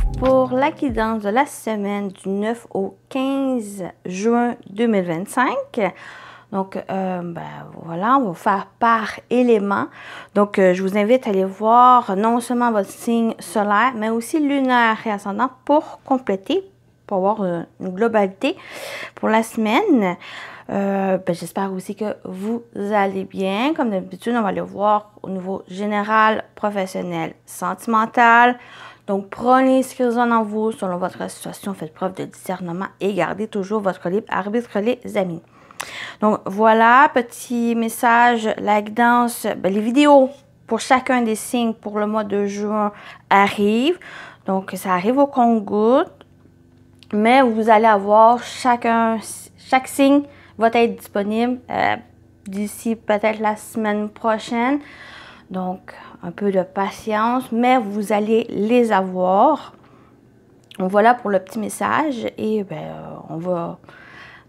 retrouve pour la guidance de la semaine du 9 au 15 juin 2025. Donc, voilà, on va faire par élément. Donc, je vous invite à aller voir non seulement votre signe solaire, mais aussi lunaire et ascendant pour compléter, pour avoir une globalité pour la semaine. J'espère aussi que vous allez bien. Comme d'habitude, on va aller voir au niveau général, professionnel, sentimental. Donc, prenez ce qui résonne en vous selon votre situation. Faites preuve de discernement et gardez toujours votre libre arbitre, les amis. Donc, voilà, petit message, la guidance, les vidéos pour chacun des signes pour le mois de juin arrivent. Donc, ça arrive au compte-gouttes. Mais vous allez avoir chaque signe va être disponible d'ici peut-être la semaine prochaine. Donc, un peu de patience, mais vous allez les avoir. Donc, voilà pour le petit message et on va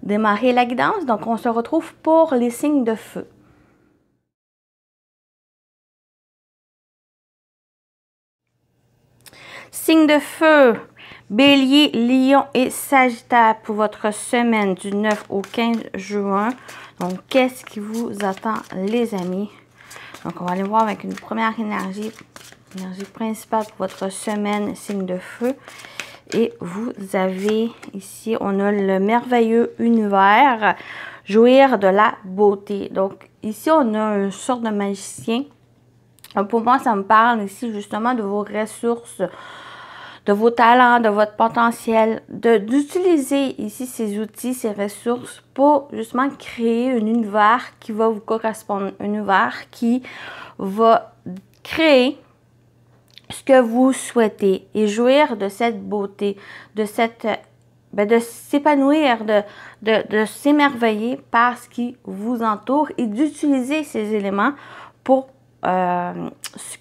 démarrer la guidance. Donc, on se retrouve pour les signes de feu. Signes de feu, Bélier, Lion et Sagittaire pour votre semaine du 9 au 15 juin. Donc, qu'est-ce qui vous attend, les amis? Donc, on va aller voir avec une première énergie principale pour votre semaine, signe de feu. Et vous avez ici, on a le merveilleux univers, jouir de la beauté. Donc, ici, on a une sorte de magicien. Donc, pour moi, ça me parle ici justement de vos ressources, de vos talents, de votre potentiel, d'utiliser ici ces outils, ces ressources pour justement créer un univers qui va vous correspondre, un univers qui va créer ce que vous souhaitez et jouir de cette beauté, de cette, de s'épanouir, de s'émerveiller par ce qui vous entoure et d'utiliser ces éléments pour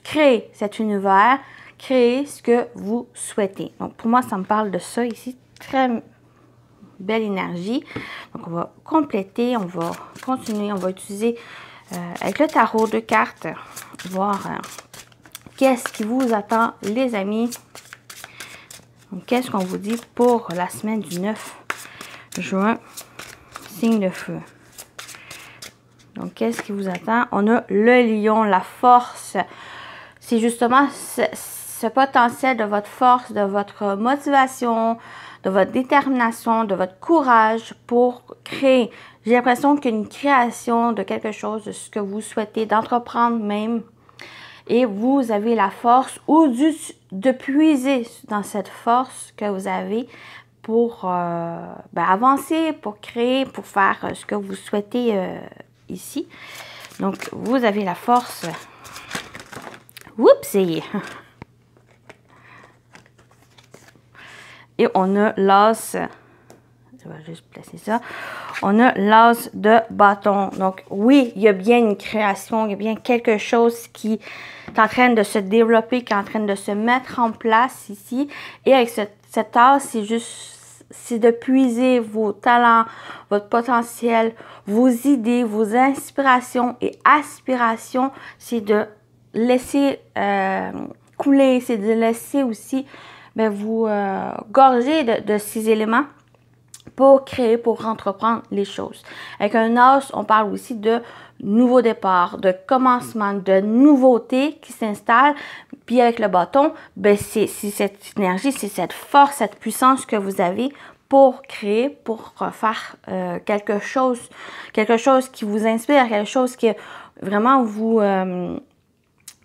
créer cet univers, créer ce que vous souhaitez. Donc, pour moi, ça me parle de ça ici. Très belle énergie. Donc, on va compléter, on va continuer, on va utiliser avec le tarot de cartes, voir qu'est-ce qui vous attend, les amis. Donc, qu'est-ce qu'on vous dit pour la semaine du 9 juin, signe de feu. Donc, qu'est-ce qui vous attend? On a le lion, la force. C'est justement ce potentiel de votre force, de votre motivation, de votre détermination, de votre courage pour créer. J'ai l'impression qu'une création de quelque chose, de ce que vous souhaitez, d'entreprendre même. Et vous avez la force ou de puiser dans cette force que vous avez pour avancer, pour créer, pour faire ce que vous souhaitez ici. Donc, vous avez la force. Oups! Et on a l'as, je vais juste placer ça, on a l'as de bâton. Donc, oui, il y a bien une création, il y a bien quelque chose qui est en train de se développer, qui est en train de se mettre en place ici. Et avec cet as, c'est de puiser vos talents, votre potentiel, vos idées, vos inspirations et aspirations. C'est de laisser couler, c'est de laisser aussi vous gorger de ces éléments pour créer, pour entreprendre les choses. Avec un as, on parle aussi de nouveau départ, de commencement, de nouveauté qui s'installe. Puis avec le bâton, c'est cette énergie, c'est cette force, cette puissance que vous avez pour créer, pour faire quelque chose qui vous inspire, quelque chose qui vraiment vous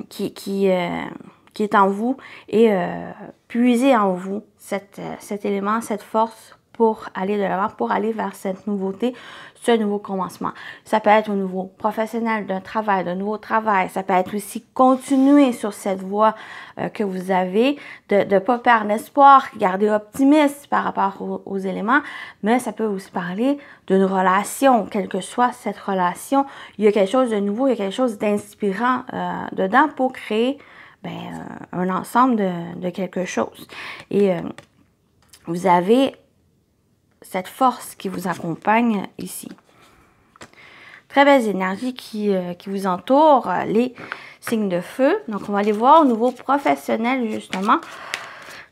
qui est en vous et puiser en vous cet élément, cette force pour aller de l'avant, pour aller vers cette nouveauté, ce nouveau commencement. Ça peut être au niveau professionnel, d'un travail, d'un nouveau travail. Ça peut être aussi continuer sur cette voie que vous avez, de ne pas perdre l'espoir, garder optimiste par rapport aux éléments, mais ça peut aussi parler d'une relation, quelle que soit cette relation. Il y a quelque chose de nouveau, il y a quelque chose d'inspirant dedans pour créer un ensemble de quelque chose. Et vous avez cette force qui vous accompagne ici. Très belles énergies qui vous entourent, les signes de feu. Donc, on va aller voir au niveau professionnel, justement,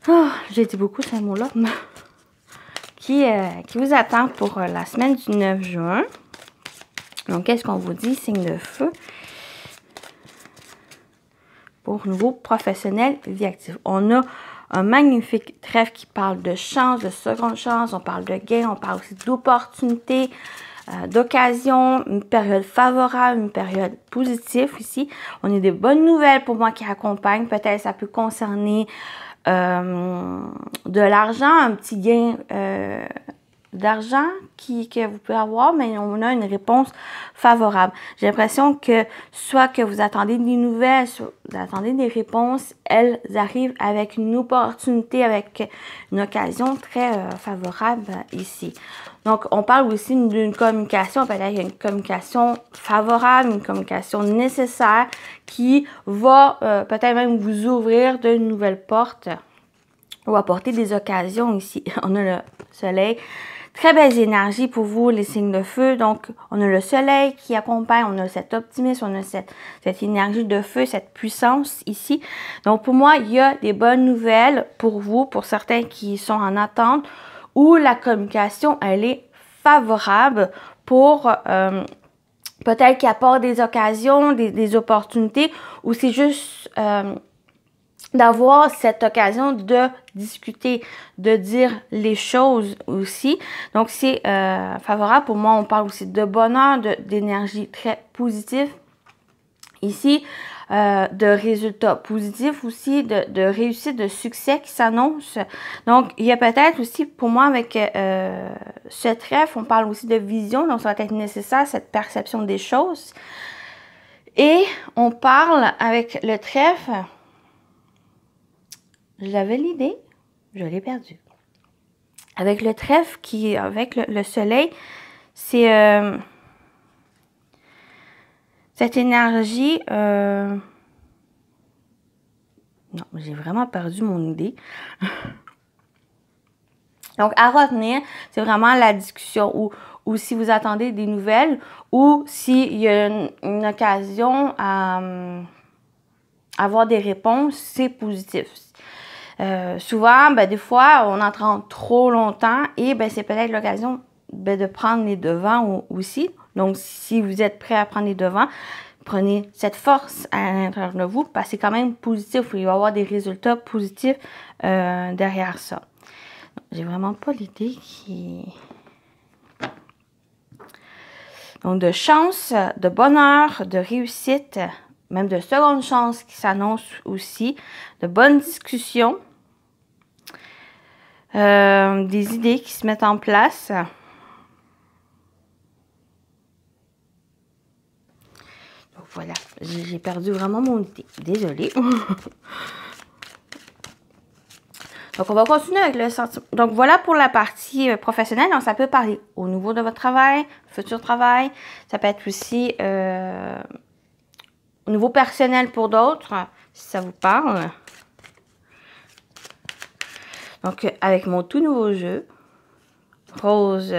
Oh, j'ai dit beaucoup ce mot-là. Qui vous attend pour la semaine du 9 juin. Donc, qu'est-ce qu'on vous dit? Signe de feu. Pour nouveau professionnel, vie active. On a un magnifique trèfle qui parle de chance, de seconde chance. On parle de gain, on parle aussi d'opportunité, d'occasion, une période favorable, une période positive ici. On a des bonnes nouvelles pour moi qui accompagnent. Peut-être ça peut concerner de l'argent, un petit gain d'argent que vous pouvez avoir, mais on a une réponse favorable. J'ai l'impression que soit que vous attendez des nouvelles, soit vous attendez des réponses, elles arrivent avec une opportunité, avec une occasion très favorable ici. Donc, on parle aussi d'une communication, peut-être une communication favorable, une communication nécessaire qui va peut-être même vous ouvrir de nouvelles portes ou apporter des occasions ici. On a le soleil. Très belles énergies pour vous, les signes de feu. Donc, on a le soleil qui accompagne, on a cet optimisme, on a cette énergie de feu, cette puissance ici. Donc, pour moi, il y a des bonnes nouvelles pour vous, pour certains qui sont en attente, où la communication, elle est favorable pour peut-être qu'il apporte des occasions, des opportunités, ou c'est juste d'avoir cette occasion de discuter, de dire les choses aussi. Donc, c'est favorable. Pour moi, on parle aussi de bonheur, d'énergie très positive. Ici, de résultats positifs aussi, de réussite, de succès qui s'annonce. Donc, il y a peut-être aussi, pour moi, avec ce trèfle, on parle aussi de vision. Donc, ça va être nécessaire, cette perception des choses. Et on parle avec le trèfle. J'avais l'idée, je l'ai perdue. Avec le trèfle avec le soleil, c'est cette énergie. Non, j'ai vraiment perdu mon idée. Donc, à retenir, c'est vraiment la discussion ou si vous attendez des nouvelles ou s'il y a une occasion à avoir des réponses, c'est positif. Souvent, des fois, on entend trop longtemps et c'est peut-être l'occasion de prendre les devants aussi. Donc, si vous êtes prêt à prendre les devants, prenez cette force à l'intérieur de vous parce que c'est quand même positif. Il va y avoir des résultats positifs derrière ça. J'ai vraiment pas l'idée qui... Donc, de chance, de bonheur, de réussite, même de seconde chance qui s'annonce aussi, de bonnes discussions, des idées qui se mettent en place. Donc voilà, j'ai perdu vraiment mon idée. Désolée. Donc, on va continuer avec le sentiment. Donc, voilà pour la partie professionnelle. Donc, ça peut parler au niveau de votre travail, futur travail. Ça peut être aussi au niveau personnel pour d'autres, si ça vous parle. Donc, avec mon tout nouveau jeu, Rose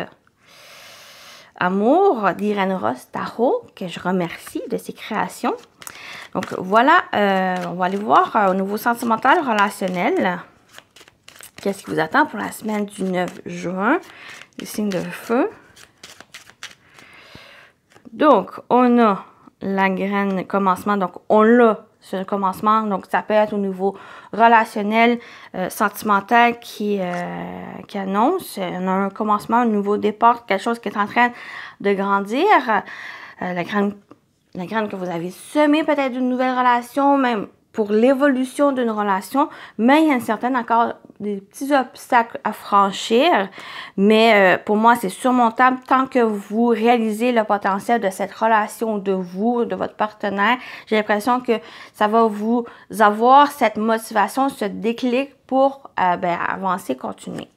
Amour d'Irène Ross Tarot, que je remercie de ses créations. Donc, voilà, on va aller voir au niveau sentimental, relationnel. Qu'est-ce qui vous attend pour la semaine du 9 juin? Les signes de feu. Donc, on a la graine commencement. Donc, on l'a sur le commencement. Donc, ça peut être au niveau relationnel, sentimental qui annonce. On a un commencement, un nouveau départ, quelque chose qui est en train de grandir. La graine que vous avez semée, peut-être d'une nouvelle relation, même pour l'évolution d'une relation, mais il y a encore des petits obstacles à franchir, mais pour moi, c'est surmontable tant que vous réalisez le potentiel de cette relation de vous, de votre partenaire. J'ai l'impression que ça va vous avoir cette motivation, ce déclic pour avancer, continuer.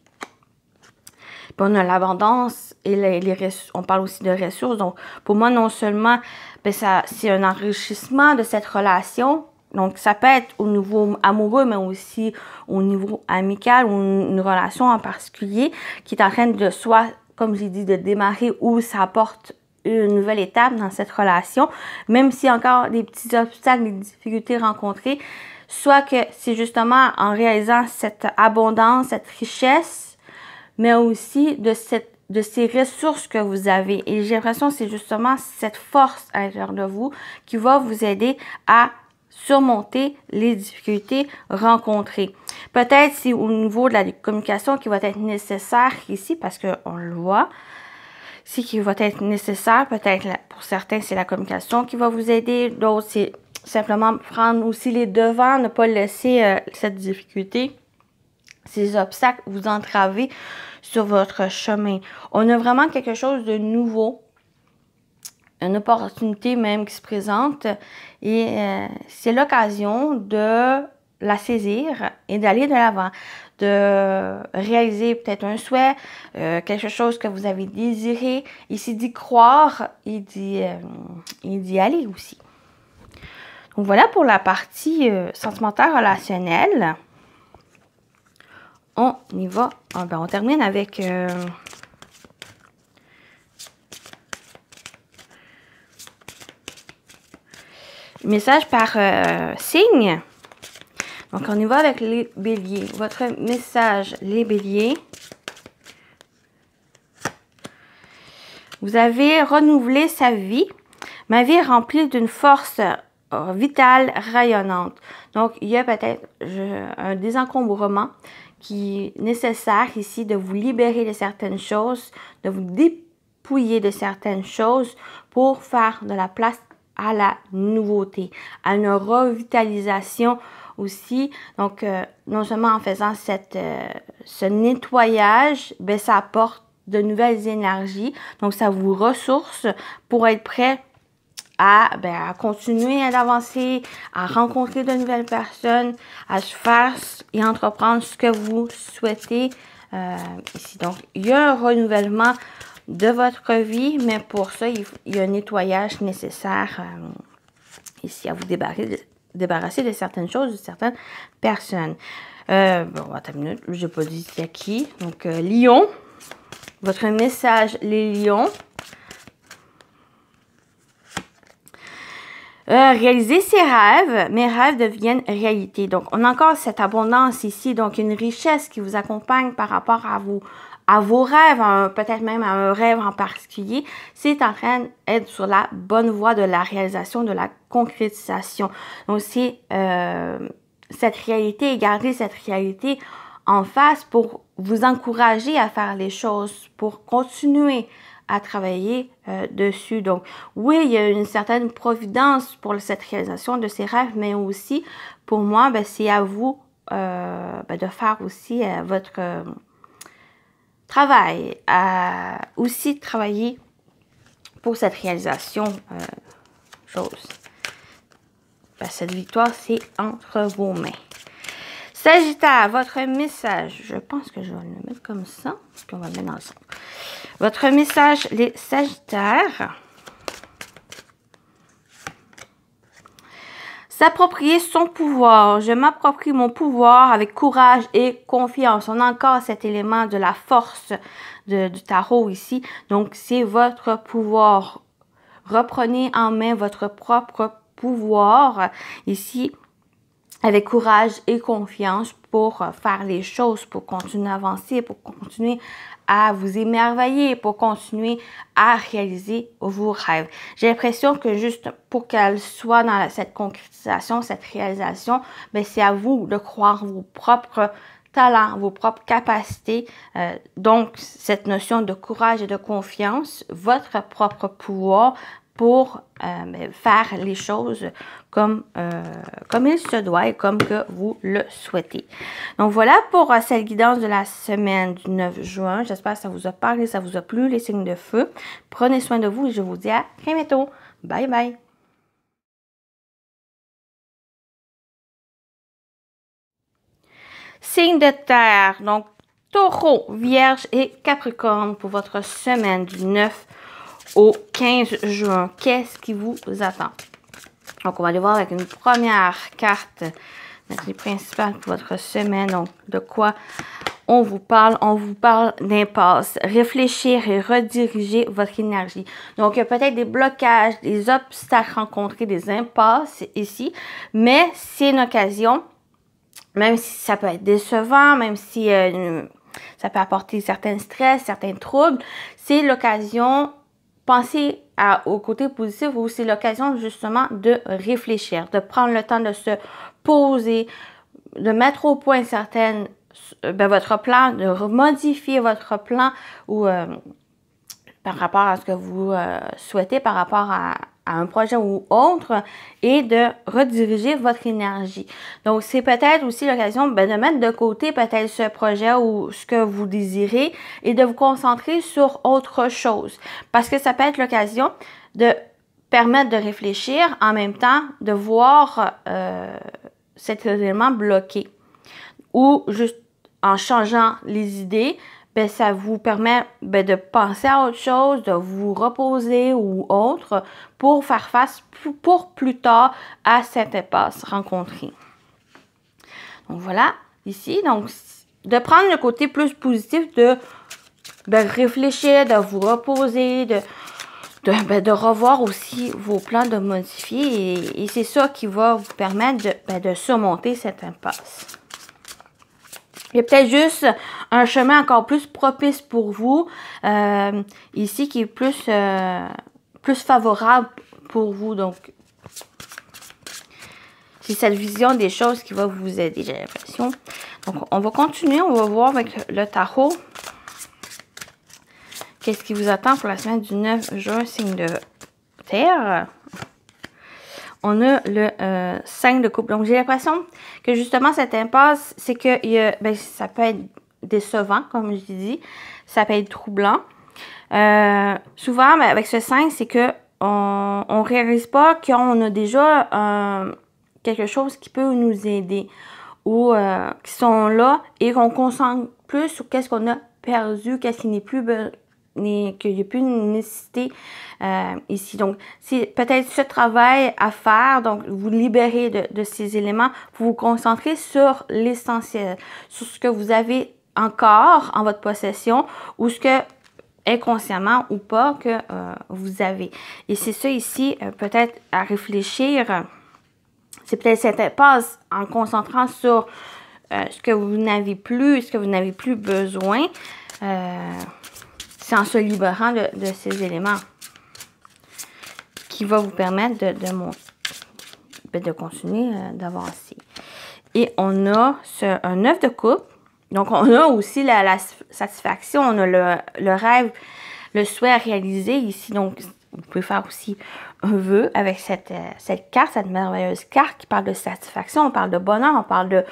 Puis on a l'abondance et les ressources. On parle aussi de ressources. Donc, pour moi, non seulement c'est un enrichissement de cette relation. Donc, ça peut être au niveau amoureux, mais aussi au niveau amical ou une relation en particulier qui est en train de soit, comme j'ai dit, de démarrer ou ça apporte une nouvelle étape dans cette relation. Même s'il y a encore des petits obstacles, des difficultés rencontrées, soit que c'est justement en réalisant cette abondance, cette richesse, mais aussi de ces ressources que vous avez. Et j'ai l'impression que c'est justement cette force à l'intérieur de vous qui va vous aider à surmonter les difficultés rencontrées. Peut-être c'est au niveau de la communication qui va être nécessaire ici, parce qu'on le voit, c'est qui va être nécessaire. Peut-être pour certains, c'est la communication qui va vous aider. D'autres, c'est simplement prendre aussi les devants, ne pas laisser cette difficulté, ces obstacles vous entraver sur votre chemin. On a vraiment quelque chose de nouveau, une opportunité même qui se présente, et c'est l'occasion de la saisir et d'aller de l'avant, de réaliser peut-être un souhait, quelque chose que vous avez désiré, ici d'y croire et d'y aller aussi. Donc voilà pour la partie sentimentale relationnelle. On y va. On termine avec message par signe. Donc, on y va avec les béliers. Votre message, les béliers. Vous avez renouvelé sa vie. Ma vie est remplie d'une force vitale, rayonnante. Donc, il y a peut-être un désencombrement qui est nécessaire ici de vous libérer de certaines choses, de vous dépouiller de certaines choses pour faire de la place à la nouveauté, à une revitalisation aussi. Donc, non seulement en faisant ce nettoyage, ben, ça apporte de nouvelles énergies. Donc, ça vous ressource pour être prêt à continuer à avancer, à rencontrer de nouvelles personnes, à faire et entreprendre ce que vous souhaitez ici. Donc, il y a un renouvellement de votre vie, mais pour ça, il y a un nettoyage nécessaire ici à vous débarrasser de certaines choses, de certaines personnes. Bon, attends une minute, je n'ai pas dit c'est qui. Donc, Lion, votre message, les lions. Réaliser ses rêves, mes rêves deviennent réalité. Donc, on a encore cette abondance ici, donc une richesse qui vous accompagne par rapport à vos rêves, peut-être même à un rêve en particulier. C'est en train d'être sur la bonne voie de la réalisation, de la concrétisation. Donc, c'est cette réalité et garder cette réalité en face pour vous encourager à faire les choses, pour continuer à travailler dessus. Donc, oui, il y a une certaine providence pour cette réalisation de ces rêves, mais aussi, pour moi, c'est à vous de faire aussi votre travail, à aussi travailler pour cette réalisation chose. Cette victoire, c'est entre vos mains. Sagittaire, votre message, je pense que je vais le mettre comme ça, puis on va le mettre ensemble. Votre message, les Sagittaires. S'approprier son pouvoir. Je m'approprie mon pouvoir avec courage et confiance. On a encore cet élément de la force du tarot ici. Donc, c'est votre pouvoir. Reprenez en main votre propre pouvoir ici avec courage et confiance pour faire les choses, pour continuer à avancer, pour continuer à vous émerveiller, pour continuer à réaliser vos rêves. J'ai l'impression que juste pour qu'elle soit dans cette concrétisation, cette réalisation, c'est à vous de croire vos propres talents, vos propres capacités. Donc, cette notion de courage et de confiance, votre propre pouvoir pour faire les choses comme il se doit et comme que vous le souhaitez. Donc voilà pour cette guidance de la semaine du 9 juin. J'espère que ça vous a parlé, ça vous a plu, les signes de feu. Prenez soin de vous et je vous dis à très bientôt. Bye bye! Signe de terre, donc Taureau, Vierge et Capricorne pour votre semaine du 9 au 15 juin. Qu'est-ce qui vous attend? Donc, on va aller voir avec une première carte, les principales pour votre semaine. Donc, de quoi on vous parle d'impasse. Réfléchir et rediriger votre énergie. Donc, il y a peut-être des blocages, des obstacles rencontrés, des impasses ici, mais c'est une occasion, même si ça peut être décevant, même si ça peut apporter certains stress, certains troubles, c'est l'occasion, pensez au côté positif où c'est l'occasion justement de réfléchir, de prendre le temps de se poser, de mettre au point votre plan, de modifier votre plan ou par rapport à ce que vous souhaitez, par rapport à un projet ou autre, et de rediriger votre énergie. Donc, c'est peut-être aussi l'occasion de mettre de côté peut-être ce projet ou ce que vous désirez et de vous concentrer sur autre chose. Parce que ça peut être l'occasion de permettre de réfléchir en même temps, de voir cet élément bloqué. Ou juste en changeant les idées, ben, ça vous permet de penser à autre chose, de vous reposer ou autre pour faire face pour plus tard à cette impasse rencontrée. Donc voilà, ici, donc de prendre le côté plus positif, de réfléchir, de vous reposer, de revoir aussi vos plans, de modifier et c'est ça qui va vous permettre de surmonter cette impasse. Il y a peut-être juste un chemin encore plus propice pour vous, ici, qui est plus favorable pour vous. Donc, c'est cette vision des choses qui va vous aider, j'ai l'impression. Donc, on va continuer, on va voir avec le tarot. Qu'est-ce qui vous attend pour la semaine du 9 juin, signe de terre? On a le 5 de coupe. Donc, j'ai l'impression que justement, cette impasse, c'est que ça peut être décevant, comme je dis. Ça peut être troublant. Souvent, avec ce 5, c'est que on réalise pas qu'on a déjà quelque chose qui peut nous aider ou qui sont là et qu'on concentre plus sur qu'est-ce qu'on a perdu, qu'est-ce qui n'est plus qu'il n'y a plus une nécessité ici. Donc, c'est peut-être ce travail à faire, donc vous libérer de ces éléments pour vous concentrer sur l'essentiel, sur ce que vous avez encore en votre possession ou ce que, inconsciemment ou pas, que vous avez. Et c'est ça ici, peut-être à réfléchir. C'est peut-être cette impasse en concentrant sur ce que vous n'avez plus, ce que vous n'avez plus besoin. C'est en se libérant de ces éléments qui va vous permettre de continuer d'avancer. Et on a un 9 de coupe. Donc, on a aussi la satisfaction, on a le rêve, le souhait à réaliser ici. Donc, vous pouvez faire aussi un vœu avec cette carte, cette merveilleuse carte qui parle de satisfaction, on parle de bonheur, on parle de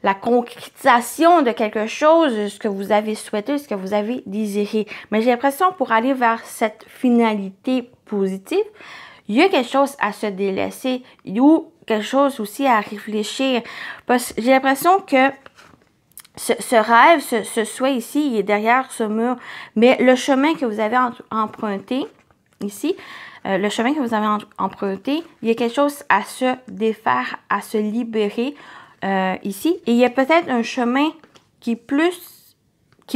la concrétisation de quelque chose, ce que vous avez souhaité, ce que vous avez désiré. Mais j'ai l'impression pour aller vers cette finalité positive, il y a quelque chose à se délaisser ou quelque chose aussi à réfléchir. Parce que j'ai l'impression que ce rêve, ce souhait ici, il est derrière ce mur. Mais le chemin que vous avez emprunté ici, le chemin que vous avez emprunté, il y a quelque chose à se défaire, à se libérer ici. Et il y a peut-être un chemin qui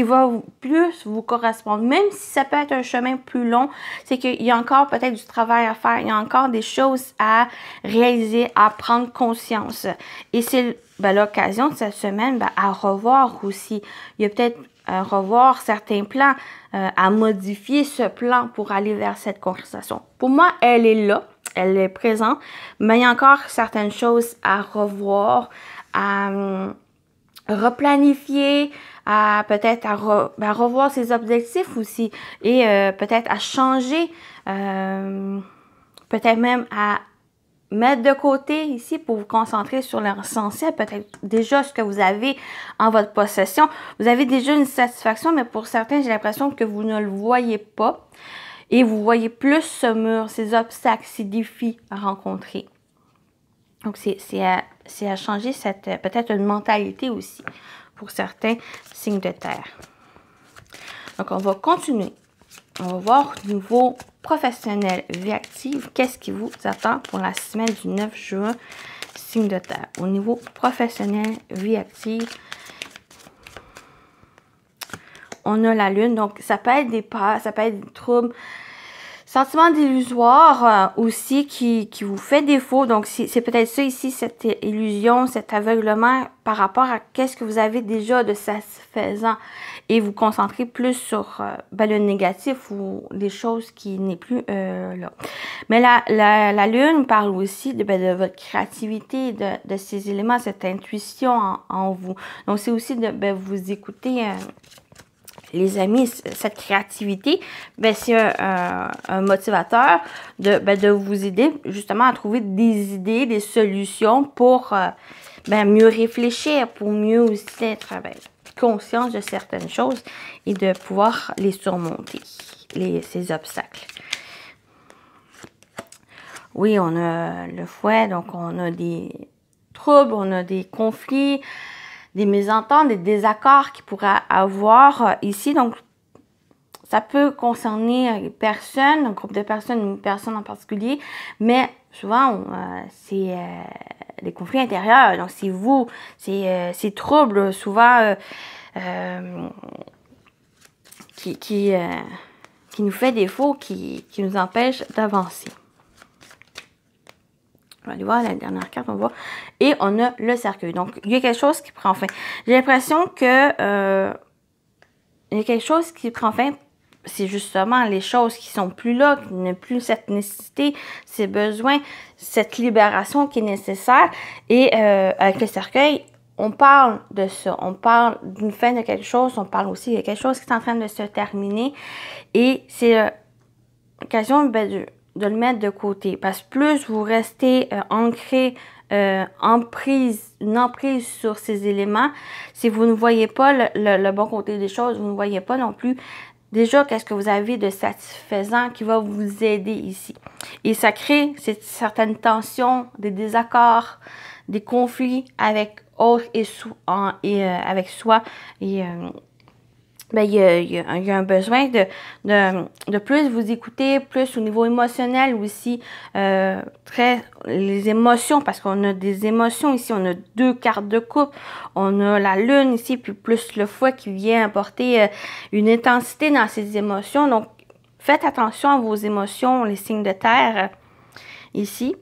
va plus vous correspondre. Même si ça peut être un chemin plus long, c'est qu'il y a encore peut-être du travail à faire. Il y a encore des choses à réaliser, à prendre conscience. Et c'est l'occasion de cette semaine à revoir aussi. Il y a peut-être à revoir certains plans, à modifier ce plan pour aller vers cette concrétisation. Pour moi, elle est là, elle est présente, mais il y a encore certaines choses à revoir, à replanifier, à peut-être à revoir ses objectifs aussi et peut-être à changer, peut-être même à mettre de côté ici pour vous concentrer sur l'essentiel, peut-être déjà ce que vous avez en votre possession. Vous avez déjà une satisfaction, mais pour certains, j'ai l'impression que vous ne le voyez pas et vous voyez plus ce mur, ces obstacles, ces défis à rencontrer. Donc, c'est à changer peut-être une mentalité aussi pour certains signes de terre. Donc, on va continuer. On va voir au niveau professionnel, vie active, qu'est-ce qui vous attend pour la semaine du 9 juin, signe de terre. Au niveau professionnel, vie active, on a la lune. Donc, ça peut être des peurs, ça peut être des troubles. Sentiment d'illusoire aussi qui vous fait défaut. Donc, c'est peut-être ça ici, cette illusion, cet aveuglement par rapport à qu'est-ce que vous avez déjà de satisfaisant. Et vous concentrez plus sur le négatif ou les choses qui n'est plus là. Mais la lune parle aussi de votre créativité, de ces éléments, cette intuition en vous. Donc, c'est aussi de vous écouter... les amis, cette créativité, c'est un motivateur de vous aider justement à trouver des idées, des solutions pour mieux réfléchir, pour mieux aussi être conscient de certaines choses et de pouvoir les surmonter, ces obstacles. Oui, on a le fouet, donc on a des troubles, on a des conflits, des mésententes, des désaccords qu'il pourrait avoir ici. Donc, ça peut concerner les personnes, un groupe de personnes, une personne en particulier, mais souvent, c'est des conflits intérieurs. Donc, c'est vous, ces troubles, souvent, qui nous fait défaut, qui nous empêche d'avancer. On va aller voir la dernière carte, on va voir. Et on a le cercueil. Donc, il y a quelque chose qui prend fin. J'ai l'impression que il y a quelque chose qui prend fin. C'est justement les choses qui sont plus là, qui n'ont plus cette nécessité, ces besoins, cette libération qui est nécessaire. Et avec le cercueil, on parle de ça. On parle d'une fin de quelque chose. On parle aussi de quelque chose qui est en train de se terminer. Et c'est l'occasion de le mettre de côté. Parce que plus vous restez ancré, une emprise sur ces éléments, si vous ne voyez pas le bon côté des choses, vous ne voyez pas non plus déjà qu'est-ce que vous avez de satisfaisant qui va vous aider ici. Et ça crée certaines tensions, des désaccords, des conflits avec autres et avec soi. Et il y a un besoin de plus vous écouter, plus au niveau émotionnel aussi, les émotions, parce qu'on a des émotions ici, on a 2 cartes de coupe, on a la lune ici, puis plus le fouet qui vient apporter une intensité dans ces émotions. Donc, faites attention à vos émotions, les signes de terre, ici.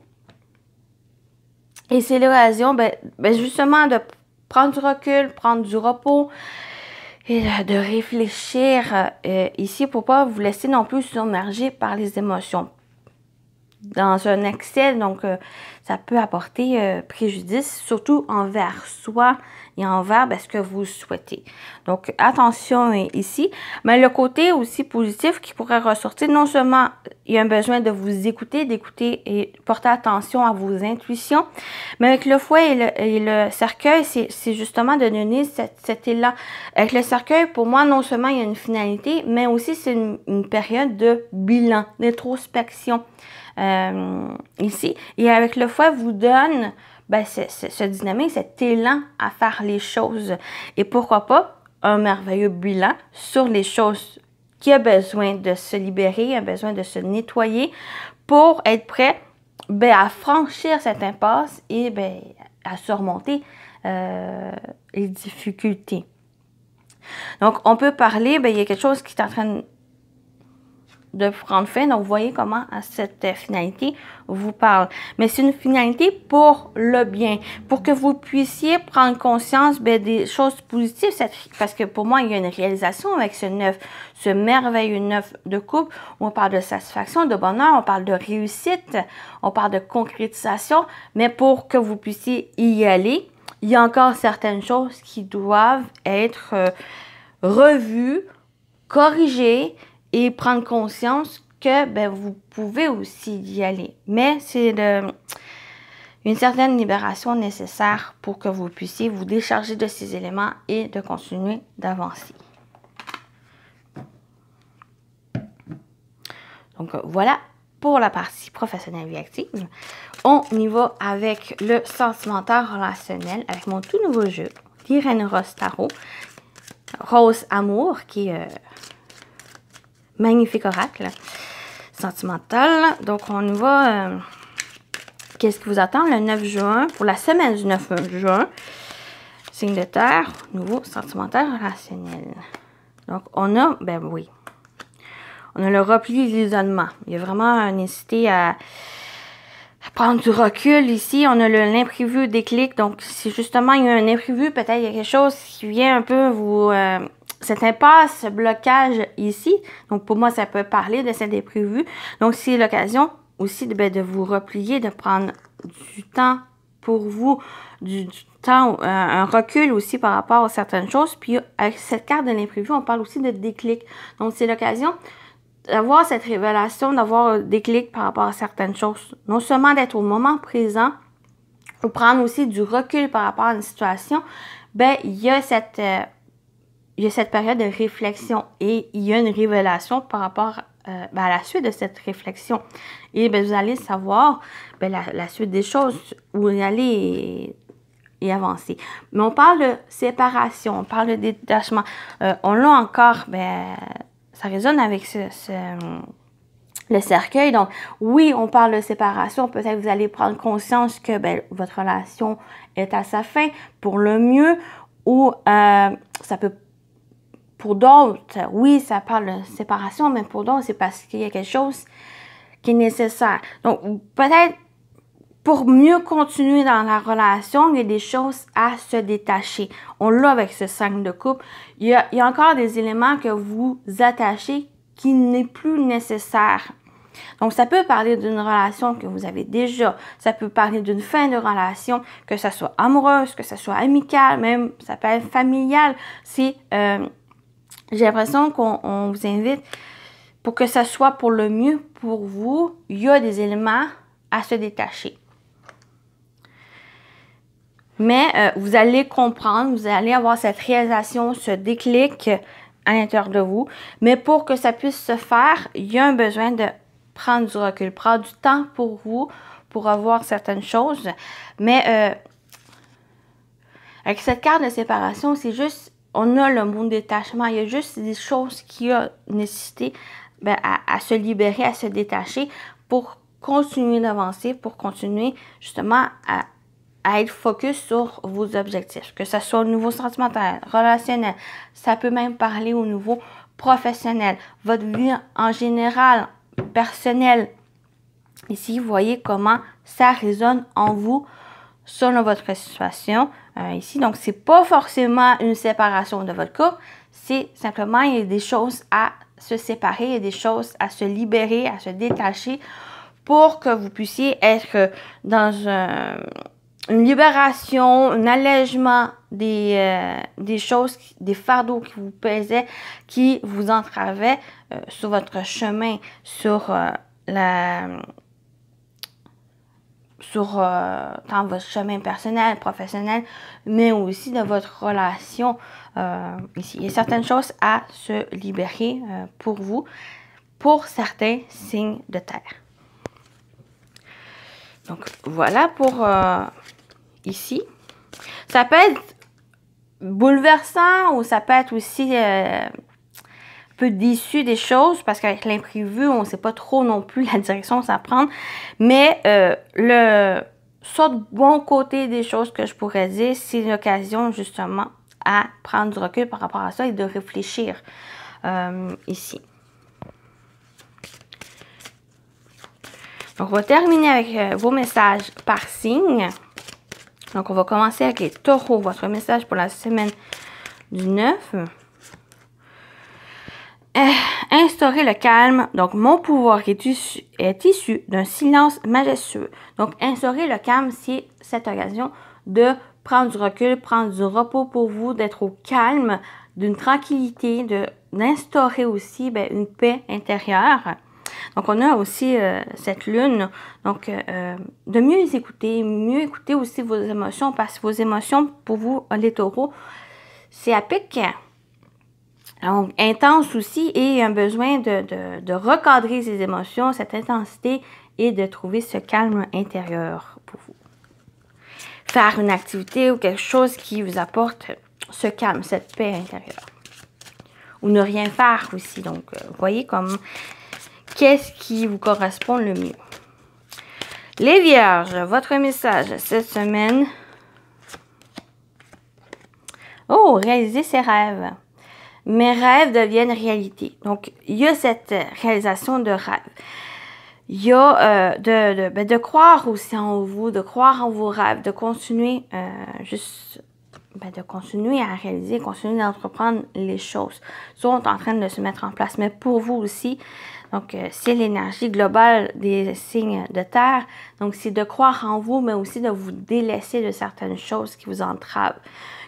Et c'est l'occasion, justement, de prendre du recul, prendre du repos, et de réfléchir ici pour pas vous laisser non plus submerger par les émotions. Dans un excès, donc ça peut apporter préjudice, surtout envers soi et envers ce que vous souhaitez. Donc attention ici, mais le côté aussi positif qui pourrait ressortir, non seulement il y a un besoin de vous écouter, d'écouter et porter attention à vos intuitions, mais avec le fouet et le cercueil, c'est justement de donner cet élan. Avec le cercueil, pour moi, non seulement il y a une finalité, mais aussi c'est une période de bilan, d'introspection. Ici, et avec le fouet vous donne ce dynamique, cet élan à faire les choses, et pourquoi pas un merveilleux bilan sur les choses qui a besoin de se libérer, a besoin de se nettoyer pour être prêt à franchir cette impasse et à surmonter les difficultés. Donc on peut parler, il y a quelque chose qui est en train de prendre fin. Donc, vous voyez comment cette finalité vous parle. Mais c'est une finalité pour le bien, pour que vous puissiez prendre conscience des choses positives. Parce que pour moi, il y a une réalisation avec ce 9, ce merveilleux 9 de coupe, où on parle de satisfaction, de bonheur, on parle de réussite, on parle de concrétisation. Mais pour que vous puissiez y aller, il y a encore certaines choses qui doivent être revues, corrigées, et prendre conscience que vous pouvez aussi y aller. Mais c'est une certaine libération nécessaire pour que vous puissiez vous décharger de ces éléments et de continuer d'avancer. Donc voilà pour la partie professionnelle et active. On y va avec le sentimental relationnel avec mon tout nouveau jeu, l'Irène Rose Tarot, Rose Amour, qui est magnifique oracle sentimental. Donc, on y va. Qu'est-ce qui vous attend le 9 juin? Pour la semaine du 9 juin. Signe de terre, nouveau sentimental relationnel. Donc, on a, ben oui, on a le repli et l'isolement. Il y a vraiment nécessité à prendre du recul ici. On a l'imprévu déclic. Donc, si justement il y a un imprévu, peut-être il y a quelque chose qui vient un peu vous... cette impasse, ce blocage ici. Donc, pour moi, ça peut parler de cet imprévu. Donc, c'est l'occasion aussi de vous replier, de prendre du temps pour vous, du temps, un recul aussi par rapport à certaines choses. Puis, avec cette carte de l'imprévu, on parle aussi de déclic. Donc, c'est l'occasion d'avoir cette révélation, d'avoir un déclic par rapport à certaines choses. Non seulement d'être au moment présent, ou prendre aussi du recul par rapport à une situation, ben, il y a cette période de réflexion et il y a une révélation par rapport à la suite de cette réflexion. Et ben, vous allez savoir la suite des choses, où vous allez et avancer. Mais on parle de séparation, on parle de détachement. On l'a encore, ça résonne avec le cercueil. Donc, oui, on parle de séparation. Peut-être que vous allez prendre conscience que votre relation est à sa fin pour le mieux, ou ça peut, pour d'autres, oui, ça parle de séparation, mais pour d'autres, c'est parce qu'il y a quelque chose qui est nécessaire. Donc, peut-être pour mieux continuer dans la relation, il y a des choses à se détacher. On l'a avec ce 5 de coupe. Il y a encore des éléments que vous attachez qui n'est plus nécessaire. Donc, ça peut parler d'une relation que vous avez déjà. Ça peut parler d'une fin de relation, que ce soit amoureuse, que ce soit amicale, même ça peut être familial. C'est, j'ai l'impression qu'on vous invite pour que ça soit pour le mieux pour vous. Il y a des éléments à se détacher. Mais vous allez comprendre, vous allez avoir cette réalisation, ce déclic à l'intérieur de vous. Mais pour que ça puisse se faire, il y a un besoin de prendre du recul, prendre du temps pour vous, pour avoir certaines choses. Mais avec cette carte de séparation, c'est juste, on a le mot détachement. Il y a juste des choses qui ont nécessité à se libérer, à se détacher pour continuer d'avancer, pour continuer justement à être focus sur vos objectifs, que ce soit au niveau sentimental, relationnel, ça peut même parler au niveau professionnel, votre vie en général, personnelle. Ici, vous voyez comment ça résonne en vous selon votre situation ici. Donc, c'est pas forcément une séparation de votre couple, c'est simplement il y a des choses à se séparer, il y a des choses à se libérer, à se détacher pour que vous puissiez être dans une libération, un allègement des choses, des fardeaux qui vous pesaient, qui vous entravaient sur votre chemin, dans votre chemin personnel, professionnel, mais aussi dans votre relation ici. Il y a certaines choses à se libérer pour vous, pour certains signes de terre. Donc, voilà pour ici. Ça peut être bouleversant ou ça peut être aussi un peu déçu des choses parce qu'avec l'imprévu, on ne sait pas trop non plus la direction que ça prend. Mais le bon côté des choses que je pourrais dire, c'est l'occasion justement à prendre du recul par rapport à ça et de réfléchir ici. Donc, on va terminer avec vos messages par signe. Donc, on va commencer avec les taureaux. Votre message pour la semaine du 9. Instaurer le calme. Donc, mon pouvoir est issu d'un silence majestueux. Donc, instaurer le calme, c'est cette occasion de prendre du recul, prendre du repos pour vous, d'être au calme, d'une tranquillité, d'instaurer aussi une paix intérieure. Donc, on a aussi cette lune, donc de mieux écouter aussi vos émotions, parce que vos émotions, pour vous, les taureaux, c'est à pic, donc intense aussi, et un besoin de recadrer ces émotions, cette intensité, et de trouver ce calme intérieur pour vous. Faire une activité ou quelque chose qui vous apporte ce calme, cette paix intérieure. Ou ne rien faire aussi, donc vous voyez comme... Qu'est-ce qui vous correspond le mieux? Les Vierges, votre message cette semaine. Oh, réaliser ses rêves. mes rêves deviennent réalité. Donc, il y a cette réalisation de rêve. Il y a de croire aussi en vous, de croire en vos rêves, de continuer de continuer à réaliser, continuer d'entreprendre les choses. Sont en train de se mettre en place, mais pour vous aussi. Donc, c'est l'énergie globale des signes de terre. Donc, c'est de croire en vous, mais aussi de vous délaisser de certaines choses qui vous entravent.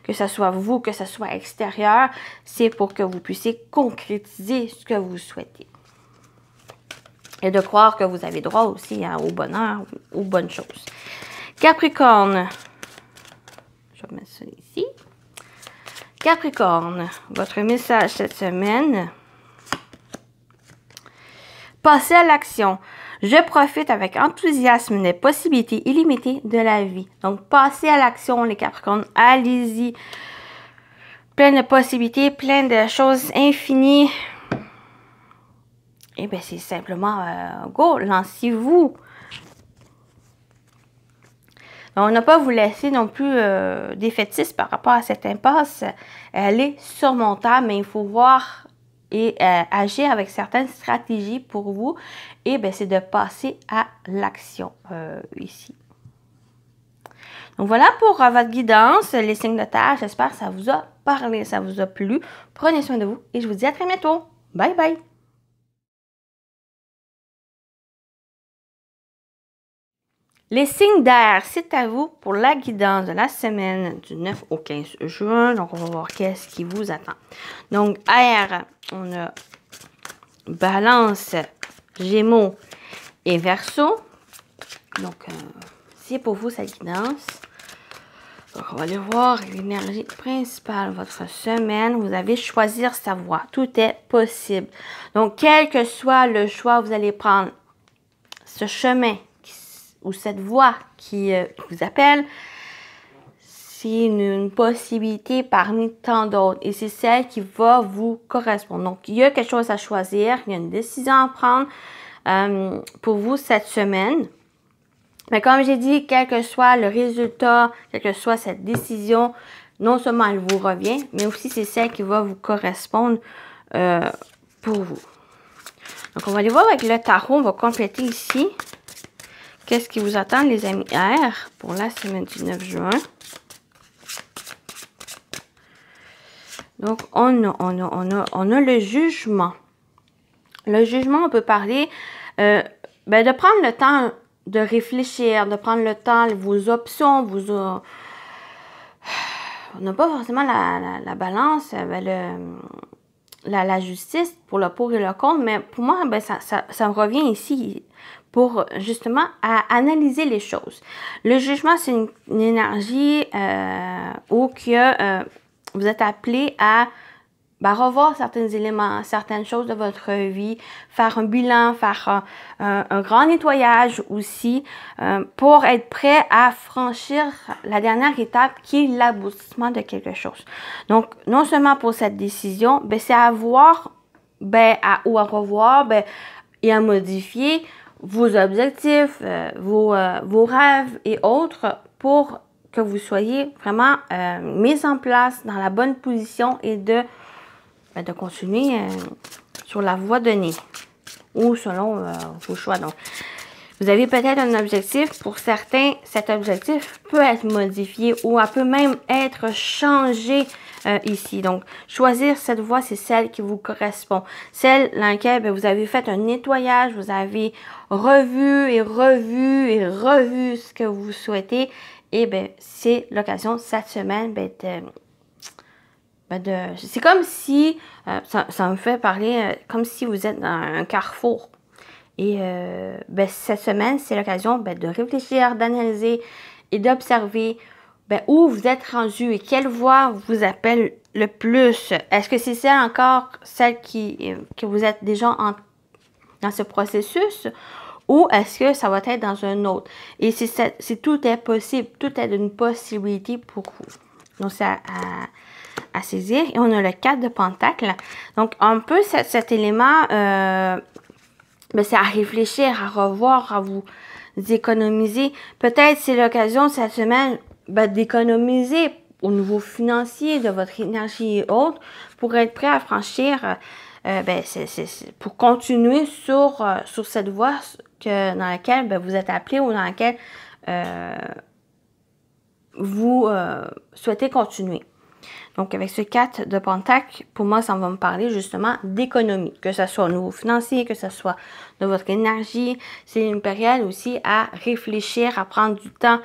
Que ce soit vous, que ce soit extérieur, c'est pour que vous puissiez concrétiser ce que vous souhaitez. Et de croire que vous avez droit aussi au bonheur, aux bonnes choses. Capricorne. Je vais mettre ça ici. Capricorne, votre message cette semaine. Passez à l'action. Je profite avec enthousiasme des possibilités illimitées de la vie. Donc, passez à l'action, les Capricornes. Allez-y. Plein de possibilités, plein de choses infinies. Et bien, c'est simplement, go, lancez-vous. On n'a pas à vous laisser non plus défaitiste par rapport à cette impasse. Elle est surmontable, mais il faut voir et agir avec certaines stratégies pour vous. Et bien, c'est de passer à l'action ici. Donc, voilà pour votre guidance, les signes de terre. J'espère que ça vous a parlé, ça vous a plu. Prenez soin de vous et je vous dis à très bientôt. Bye bye! Les signes d'air, c'est à vous pour la guidance de la semaine du 9 au 15 juin. Donc, on va voir qu'est-ce qui vous attend. Donc, air, on a Balance, Gémeaux et Verseau. Donc, c'est pour vous cette guidance. Donc, on va aller voir l'énergie principale de votre semaine. Vous avez choisir sa voie. Tout est possible. Donc, quel que soit le choix, vous allez prendre ce chemin ou cette voie qui vous appelle, c'est une possibilité parmi tant d'autres. Et c'est celle qui va vous correspondre. Donc, il y a quelque chose à choisir. Il y a une décision à prendre pour vous cette semaine. Mais comme j'ai dit, quel que soit le résultat, quelle que soit cette décision, non seulement elle vous revient, mais aussi c'est celle qui va vous correspondre pour vous. Donc, on va aller voir avec le tarot. On va compléter ici. Qu'est-ce qui vous attend, les amis air, pour la semaine du 9 juin? Donc, on a le jugement. Le jugement, on peut parler de prendre le temps de réfléchir, de prendre le temps, vos options, on n'a pas forcément la balance, la justice pour le pour et le contre, mais pour moi, ça me revient ici pour justement à analyser les choses. Le jugement, c'est une énergie où vous êtes appelé à revoir certains éléments, certaines choses de votre vie, faire un bilan, faire un grand nettoyage aussi pour être prêt à franchir la dernière étape qui est l'aboutissement de quelque chose. Donc, non seulement pour cette décision, c'est à voir ou à revoir et à modifier vos objectifs, vos rêves et autres pour que vous soyez vraiment mis en place dans la bonne position et de continuer sur la voie donnée ou selon vos choix. Donc, vous avez peut-être un objectif. Pour certains, cet objectif peut être modifié ou peut même être changé ici. Donc, choisir cette voie, c'est celle qui vous correspond. Celle dans laquelle vous avez fait un nettoyage, vous avez revu et revu et revu ce que vous souhaitez. Et c'est l'occasion cette semaine c'est comme si, ça me fait parler comme si vous êtes dans un carrefour. Et cette semaine, c'est l'occasion de réfléchir, d'analyser et d'observer où vous êtes rendu et quelle voie vous appelle le plus. Est-ce que c'est celle que vous êtes déjà dans ce processus ou est-ce que ça va être dans un autre? Et tout est possible, tout est une possibilité pour vous. Donc, c'est à saisir. Et on a le 4 de Pentacle. Donc, un peu cet élément, c'est à réfléchir, à revoir, à vous économiser. Peut-être c'est l'occasion cette semaine d'économiser au niveau financier, de votre énergie et autres, pour être prêt à franchir, pour continuer sur cette voie dans laquelle vous êtes appelé ou dans laquelle vous souhaitez continuer. Donc, avec ce 4 de Pentacle, pour moi, ça va me parler justement d'économie, que ce soit au niveau financier, que ce soit de votre énergie. C'est une période aussi à réfléchir, à prendre du temps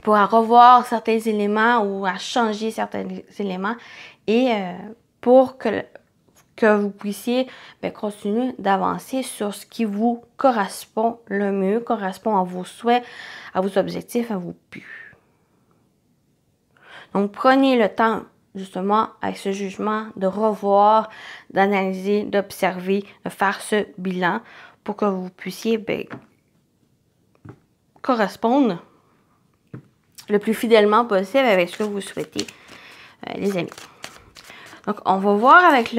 pour revoir certains éléments ou à changer certains éléments et pour que vous puissiez continuer d'avancer sur ce qui vous correspond le mieux, correspond à vos souhaits, à vos objectifs, à vos buts. Donc, prenez le temps, justement, avec ce jugement, de revoir, d'analyser, d'observer, de faire ce bilan pour que vous puissiez correspondre le plus fidèlement possible avec ce que vous souhaitez, les amis. Donc, on va voir avec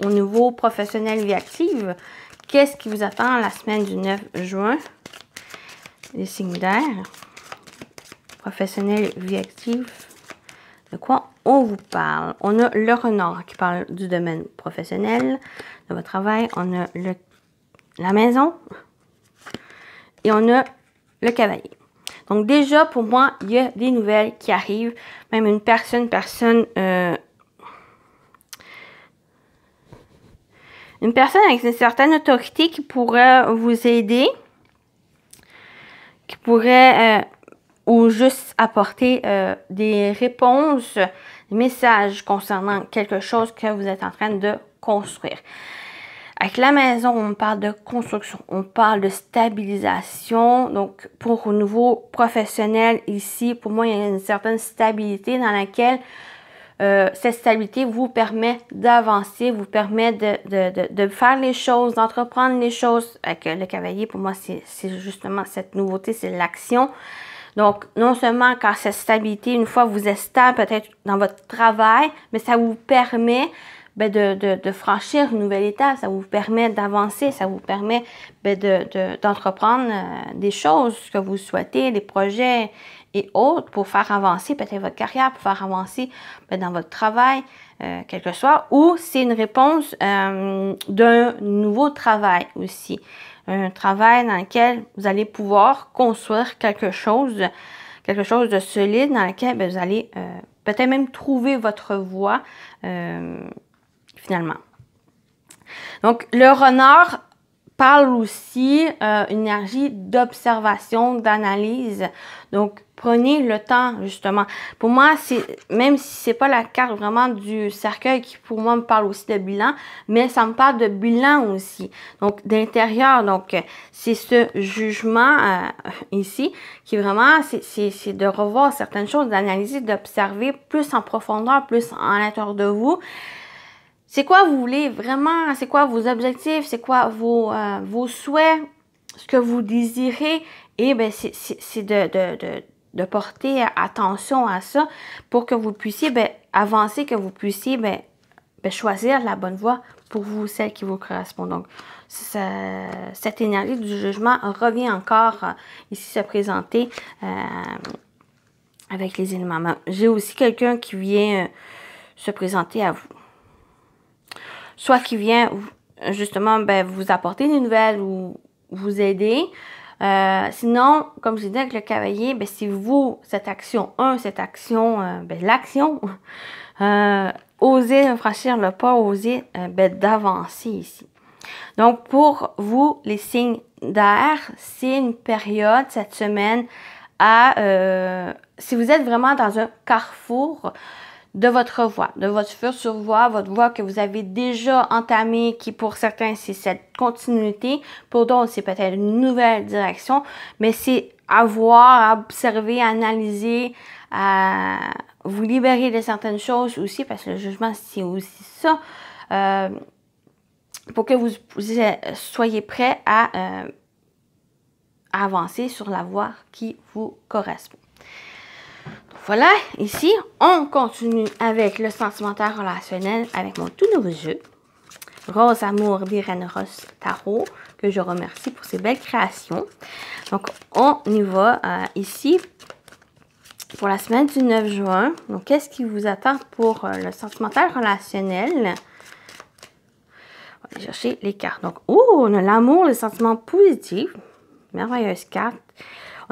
au niveau professionnel vie active, qu'est-ce qui vous attend la semaine du 9 juin, les signes d'air. Professionnel, vie active, de quoi on vous parle? On a le renard qui parle du domaine professionnel, de votre travail. On a la maison et on a le cavalier. Donc déjà, pour moi, il y a des nouvelles qui arrivent. Même une personne avec une certaine autorité qui pourrait vous aider, qui pourrait... ou juste apporter des réponses, des messages concernant quelque chose que vous êtes en train de construire. Avec la maison, on parle de construction, on parle de stabilisation. Donc, pour au niveau professionnel, ici, pour moi, il y a une certaine stabilité dans laquelle cette stabilité vous permet d'avancer, vous permet de faire les choses, d'entreprendre les choses. Avec le cavalier, pour moi, c'est justement cette nouveauté, c'est l'action. Donc, non seulement quand cette stabilité, une fois vous êtes stable peut-être dans votre travail, mais ça vous permet de franchir une nouvelle étape, ça vous permet d'avancer, ça vous permet d'entreprendre des choses que vous souhaitez, des projets et autres pour faire avancer peut-être votre carrière, pour faire avancer dans votre travail, quel que soit, ou c'est une réponse d'un nouveau travail aussi. Un travail dans lequel vous allez pouvoir construire quelque chose de solide, dans lequel vous allez peut-être même trouver votre voie finalement. Donc, le renard parle aussi une énergie d'observation, d'analyse. Donc, prenez le temps, justement. Pour moi, même si c'est pas la carte vraiment du cercueil qui, pour moi, me parle aussi de bilan, mais ça me parle de bilan aussi. Donc, d'intérieur. Donc, c'est ce jugement ici qui vraiment, c'est de revoir certaines choses, d'analyser, d'observer plus en profondeur, plus à l'intérieur de vous. C'est quoi vous voulez vraiment, c'est quoi vos objectifs, c'est quoi vos souhaits, ce que vous désirez, et c'est de porter attention à ça pour que vous puissiez avancer, que vous puissiez choisir la bonne voie pour vous, celle qui vous correspond. Donc, cette énergie du jugement revient encore ici se présenter avec les éléments. J'ai aussi quelqu'un qui vient se présenter à vous. Soit qui vient justement vous apporter des nouvelles ou vous aider. Sinon, comme je disais avec le cavalier, c'est vous, cette action, l'action, osez franchir le pas, osez d'avancer ici. Donc, pour vous, les signes d'air, c'est une période, cette semaine, si vous êtes vraiment dans un carrefour de votre voie, de votre future voie, votre voie que vous avez déjà entamée, qui pour certains, c'est cette continuité, pour d'autres, c'est peut-être une nouvelle direction, mais c'est à voir, à observer, à analyser, à vous libérer de certaines choses aussi, parce que le jugement, c'est aussi ça, pour que vous soyez prêts à avancer sur la voie qui vous correspond. Voilà, ici, on continue avec le sentimentaire relationnel avec mon tout nouveau jeu. Rose Amour d'Irène Ross Tarot, que je remercie pour ses belles créations. Donc, on y va ici pour la semaine du 9 juin. Donc, qu'est-ce qui vous attend pour le sentimental relationnel? On va aller chercher les cartes. Donc, on a l'amour, les sentiments positifs. Merveilleuse carte.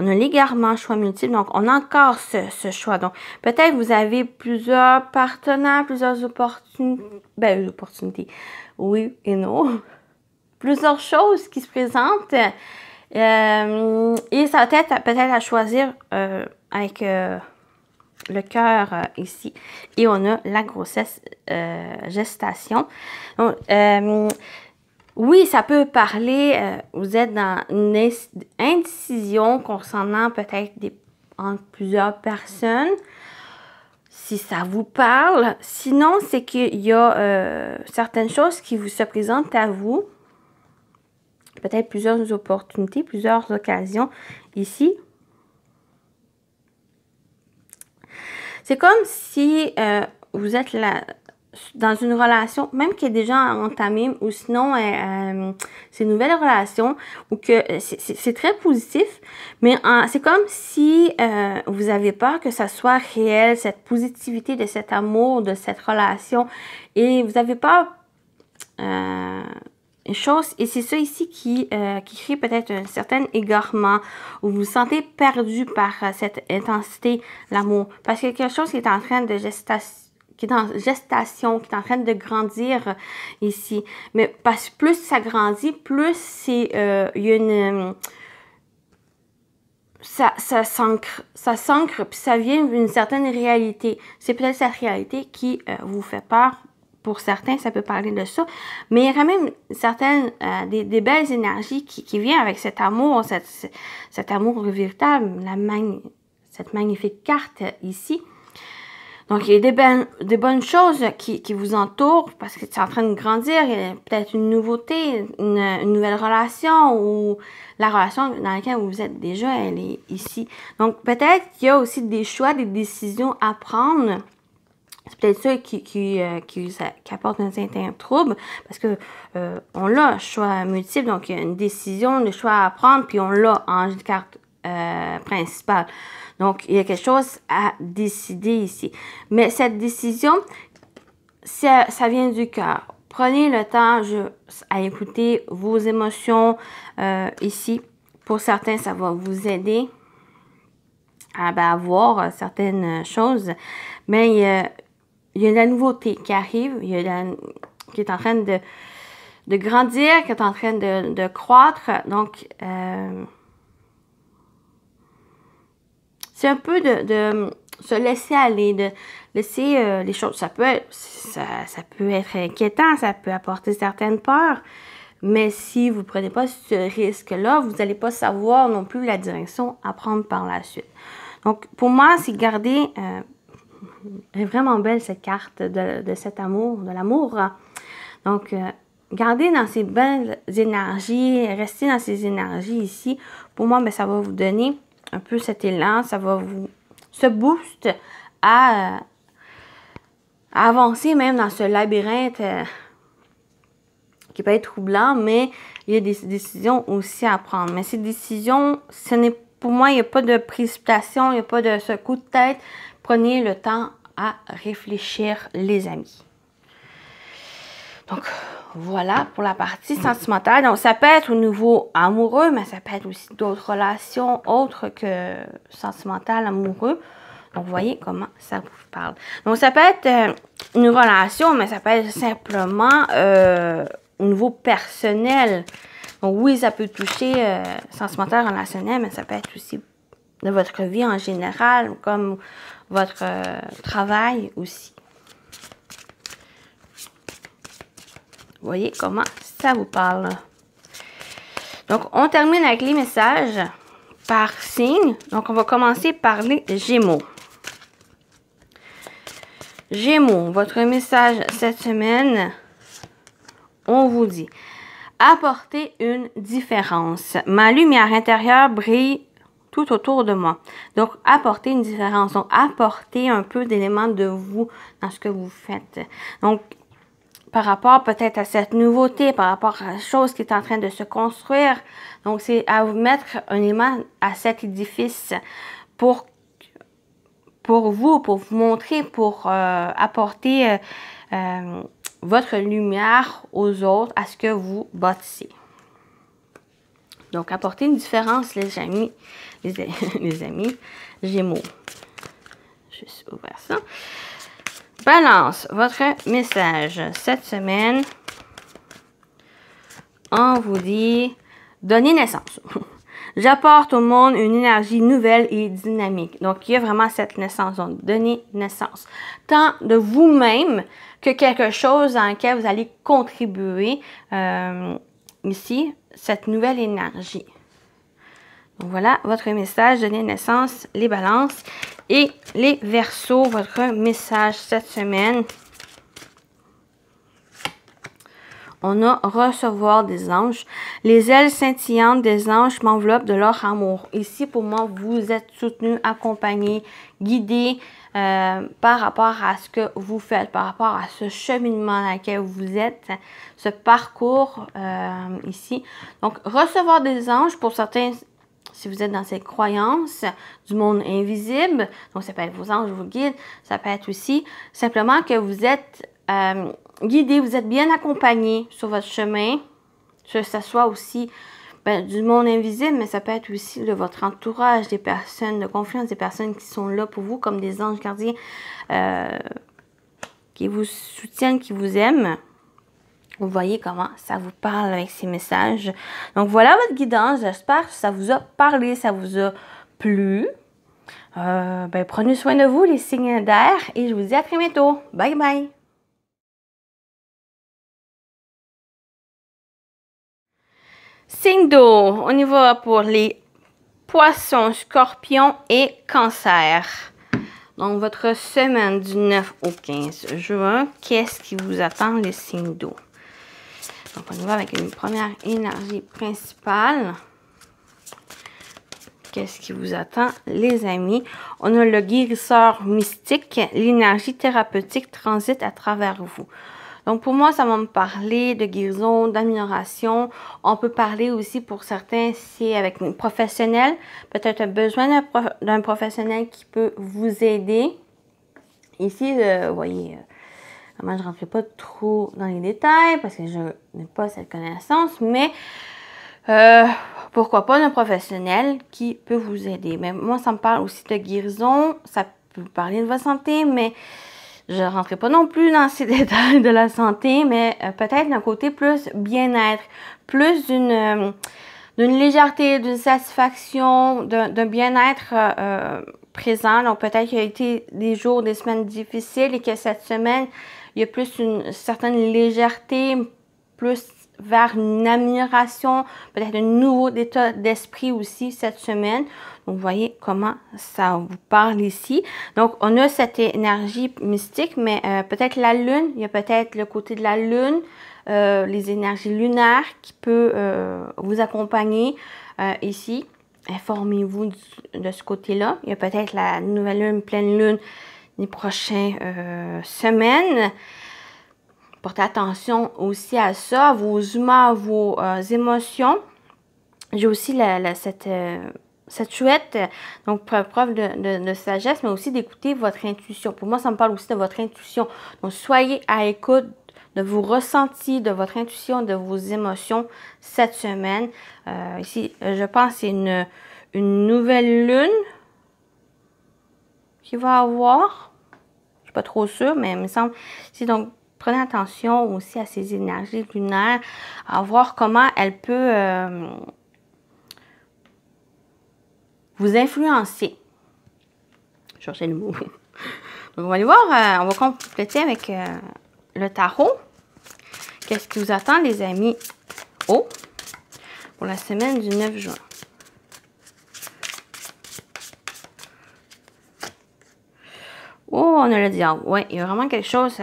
On a l'égarement, choix multiple. Donc, on a encore ce choix. Donc, peut-être vous avez plusieurs partenaires, plusieurs opportunités. Ben, opportunités. Oui et non. Plusieurs choses qui se présentent. Et ça va être peut-être à choisir avec le cœur ici. Et on a la grossesse, gestation. Donc, oui, ça peut parler, vous êtes dans une indécision concernant peut-être entre plusieurs personnes, si ça vous parle. Sinon, c'est qu'il y a certaines choses qui vous se présentent à vous, peut-être plusieurs opportunités, plusieurs occasions ici. C'est comme si vous êtes là dans une relation, même qui est déjà entamée, ou sinon c'est une nouvelle relation, ou que c'est très positif, mais c'est comme si vous avez peur que ça soit réel, cette positivité de cet amour, de cette relation, et vous avez peur une chose, et c'est ça ici qui crée peut-être un certain égarement, où vous vous sentez perdu par cette intensité, l'amour, parce qu'il y a quelque chose qui est en train de qui est en gestation, qui est en train de grandir ici. Mais parce que plus ça grandit, plus c'est il y a une ça s'ancre, puis ça vient d'une certaine réalité. C'est peut-être cette réalité qui vous fait peur. Pour certains, ça peut parler de ça. Mais il y a quand même certaines, des belles énergies qui viennent avec cet amour, cet amour véritable, cette magnifique carte ici. Donc, il y a des bonnes choses qui vous entourent parce que c'est en train de grandir. Il y a peut-être une nouveauté, une nouvelle relation ou la relation dans laquelle vous êtes déjà, elle est ici. Donc, peut-être qu'il y a aussi des choix, des décisions à prendre. C'est peut-être ça qui apporte un certain trouble parce que on a un choix multiple. Donc, il y a une décision, le choix à prendre, puis on l'a en carte principale. Donc, il y a quelque chose à décider ici. Mais cette décision, ça vient du cœur. Prenez le temps à écouter vos émotions ici. Pour certains, ça va vous aider à voir certaines choses. Mais il y a de la nouveauté qui arrive. Il y a qui est en train de grandir, qui est en train de croître. Donc, c'est un peu de se laisser aller, de laisser les choses. Ça peut être inquiétant, ça peut apporter certaines peurs, mais si vous ne prenez pas ce risque-là, vous n'allez pas savoir non plus la direction à prendre par la suite. Donc, pour moi, c'est garder... elle est vraiment belle cette carte de cet amour, de l'amour. Donc, gardez dans ces belles énergies, restez dans ces énergies ici. Pour moi, ben, ça va vous donner un peu cet élan, ça va ce boost à avancer même dans ce labyrinthe qui peut être troublant, mais il y a des décisions aussi à prendre. Mais ces décisions, pour moi, il n'y a pas de précipitation, il n'y a pas de ce coup de tête. Prenez le temps à réfléchir, les amis. Donc, voilà pour la partie sentimentale. Donc, ça peut être au niveau amoureux, mais ça peut être aussi d'autres relations autres que sentimentales, amoureux. Donc, vous voyez comment ça vous parle. Donc, ça peut être une relation, mais ça peut être simplement au niveau personnel. Donc, oui, ça peut toucher sentimental, relationnel, mais ça peut être aussi de votre vie en général, comme votre travail aussi. Vous voyez comment ça vous parle. Donc, on termine avec les messages par signe. Donc, on va commencer par les Gémeaux. Gémeaux, votre message cette semaine, on vous dit « Apportez une différence. Ma lumière intérieure brille tout autour de moi. » Donc, apporter une différence. Donc, apporter un peu d'éléments de vous dans ce que vous faites. Donc, par rapport peut-être à cette nouveauté, par rapport à la chose qui est en train de se construire. Donc, c'est à vous mettre un élément à cet édifice pour vous montrer, pour apporter votre lumière aux autres, à ce que vous bâtissez. Donc, apporter une différence, les amis, les amis Gémeaux. Juste ouvrir ça. Balance, votre message cette semaine, on vous dit « Donnez naissance ». J'apporte au monde une énergie nouvelle et dynamique. Donc, il y a vraiment cette naissance. Donc, donner naissance. Tant de vous-même que quelque chose dans lequel vous allez contribuer ici, cette nouvelle énergie. Donc, voilà votre message, donner naissance, les balances. Et les Verseaux, votre message cette semaine. On a recevoir des anges. Les ailes scintillantes des anges m'enveloppent de leur amour. Ici, pour moi, vous êtes soutenu, accompagné, guidé par rapport à ce que vous faites, par rapport à ce cheminement dans lequel vous êtes, ce parcours ici. Donc, recevoir des anges pour certains. Si vous êtes dans cette croyance du monde invisible, donc ça peut être vos anges, vos guides, ça peut être aussi simplement que vous êtes guidé, vous êtes bien accompagné sur votre chemin, que ce soit aussi du monde invisible, mais ça peut être aussi de votre entourage, des personnes de confiance, des personnes qui sont là pour vous, comme des anges gardiens qui vous soutiennent, qui vous aiment. Vous voyez comment ça vous parle avec ces messages. Donc, voilà votre guidance. J'espère que ça vous a parlé, ça vous a plu. Prenez soin de vous, les signes d'air. Et je vous dis à très bientôt. Bye bye. Signe d'eau. On y va pour les poissons, scorpions et cancers. Donc, votre semaine du 9 au 15 juin, qu'est-ce qui vous attend, les signes d'eau? Donc, on y va avec une première énergie principale. Qu'est-ce qui vous attend, les amis? On a le guérisseur mystique. L'énergie thérapeutique transite à travers vous. Donc, pour moi, ça va me parler de guérison, d'amélioration. On peut parler aussi, pour certains, c'est avec un professionnel. Peut-être un besoin d'un professionnel qui peut vous aider. Ici, vous voyez... Moi, je ne rentrerai pas trop dans les détails parce que je n'ai pas cette connaissance, mais pourquoi pas un professionnel qui peut vous aider. Mais moi, ça me parle aussi de guérison, ça peut parler de votre santé, mais je ne rentrerai pas non plus dans ces détails de la santé, mais peut-être d'un côté plus bien-être, plus d'une légèreté, d'une satisfaction, d'un bien-être présent. Donc, peut-être qu'il y a été des jours, des semaines difficiles et que cette semaine, il y a plus une certaine légèreté, plus vers une amélioration, peut-être un nouveau état d'esprit aussi cette semaine. Donc, vous voyez comment ça vous parle ici. Donc, on a cette énergie mystique, mais peut-être la lune, il y a peut-être le côté de la lune, les énergies lunaires qui peuvent vous accompagner ici. Informez-vous de ce côté-là. Il y a peut-être la nouvelle lune, pleine lune, les prochaines semaines. Portez attention aussi à ça, à vos humeurs, vos émotions. J'ai aussi cette chouette, donc preuve de sagesse, mais aussi d'écouter votre intuition. Pour moi, ça me parle aussi de votre intuition. Donc, soyez à l'écoute de vos ressentis, de votre intuition, de vos émotions cette semaine. Ici, je pense que c'est une nouvelle lune qu'il va avoir. Je ne suis pas trop sûre, mais il me semble. Donc, prenez attention aussi à ces énergies lunaires, à voir comment elle peut vous influencer. Cherchez le mot. Donc, on va aller voir, on va compléter avec le tarot. Qu'est-ce qui vous attend, les amis? Oh, pour la semaine du 9 juin. Oh, on a le diable. Oui, il y a vraiment quelque chose.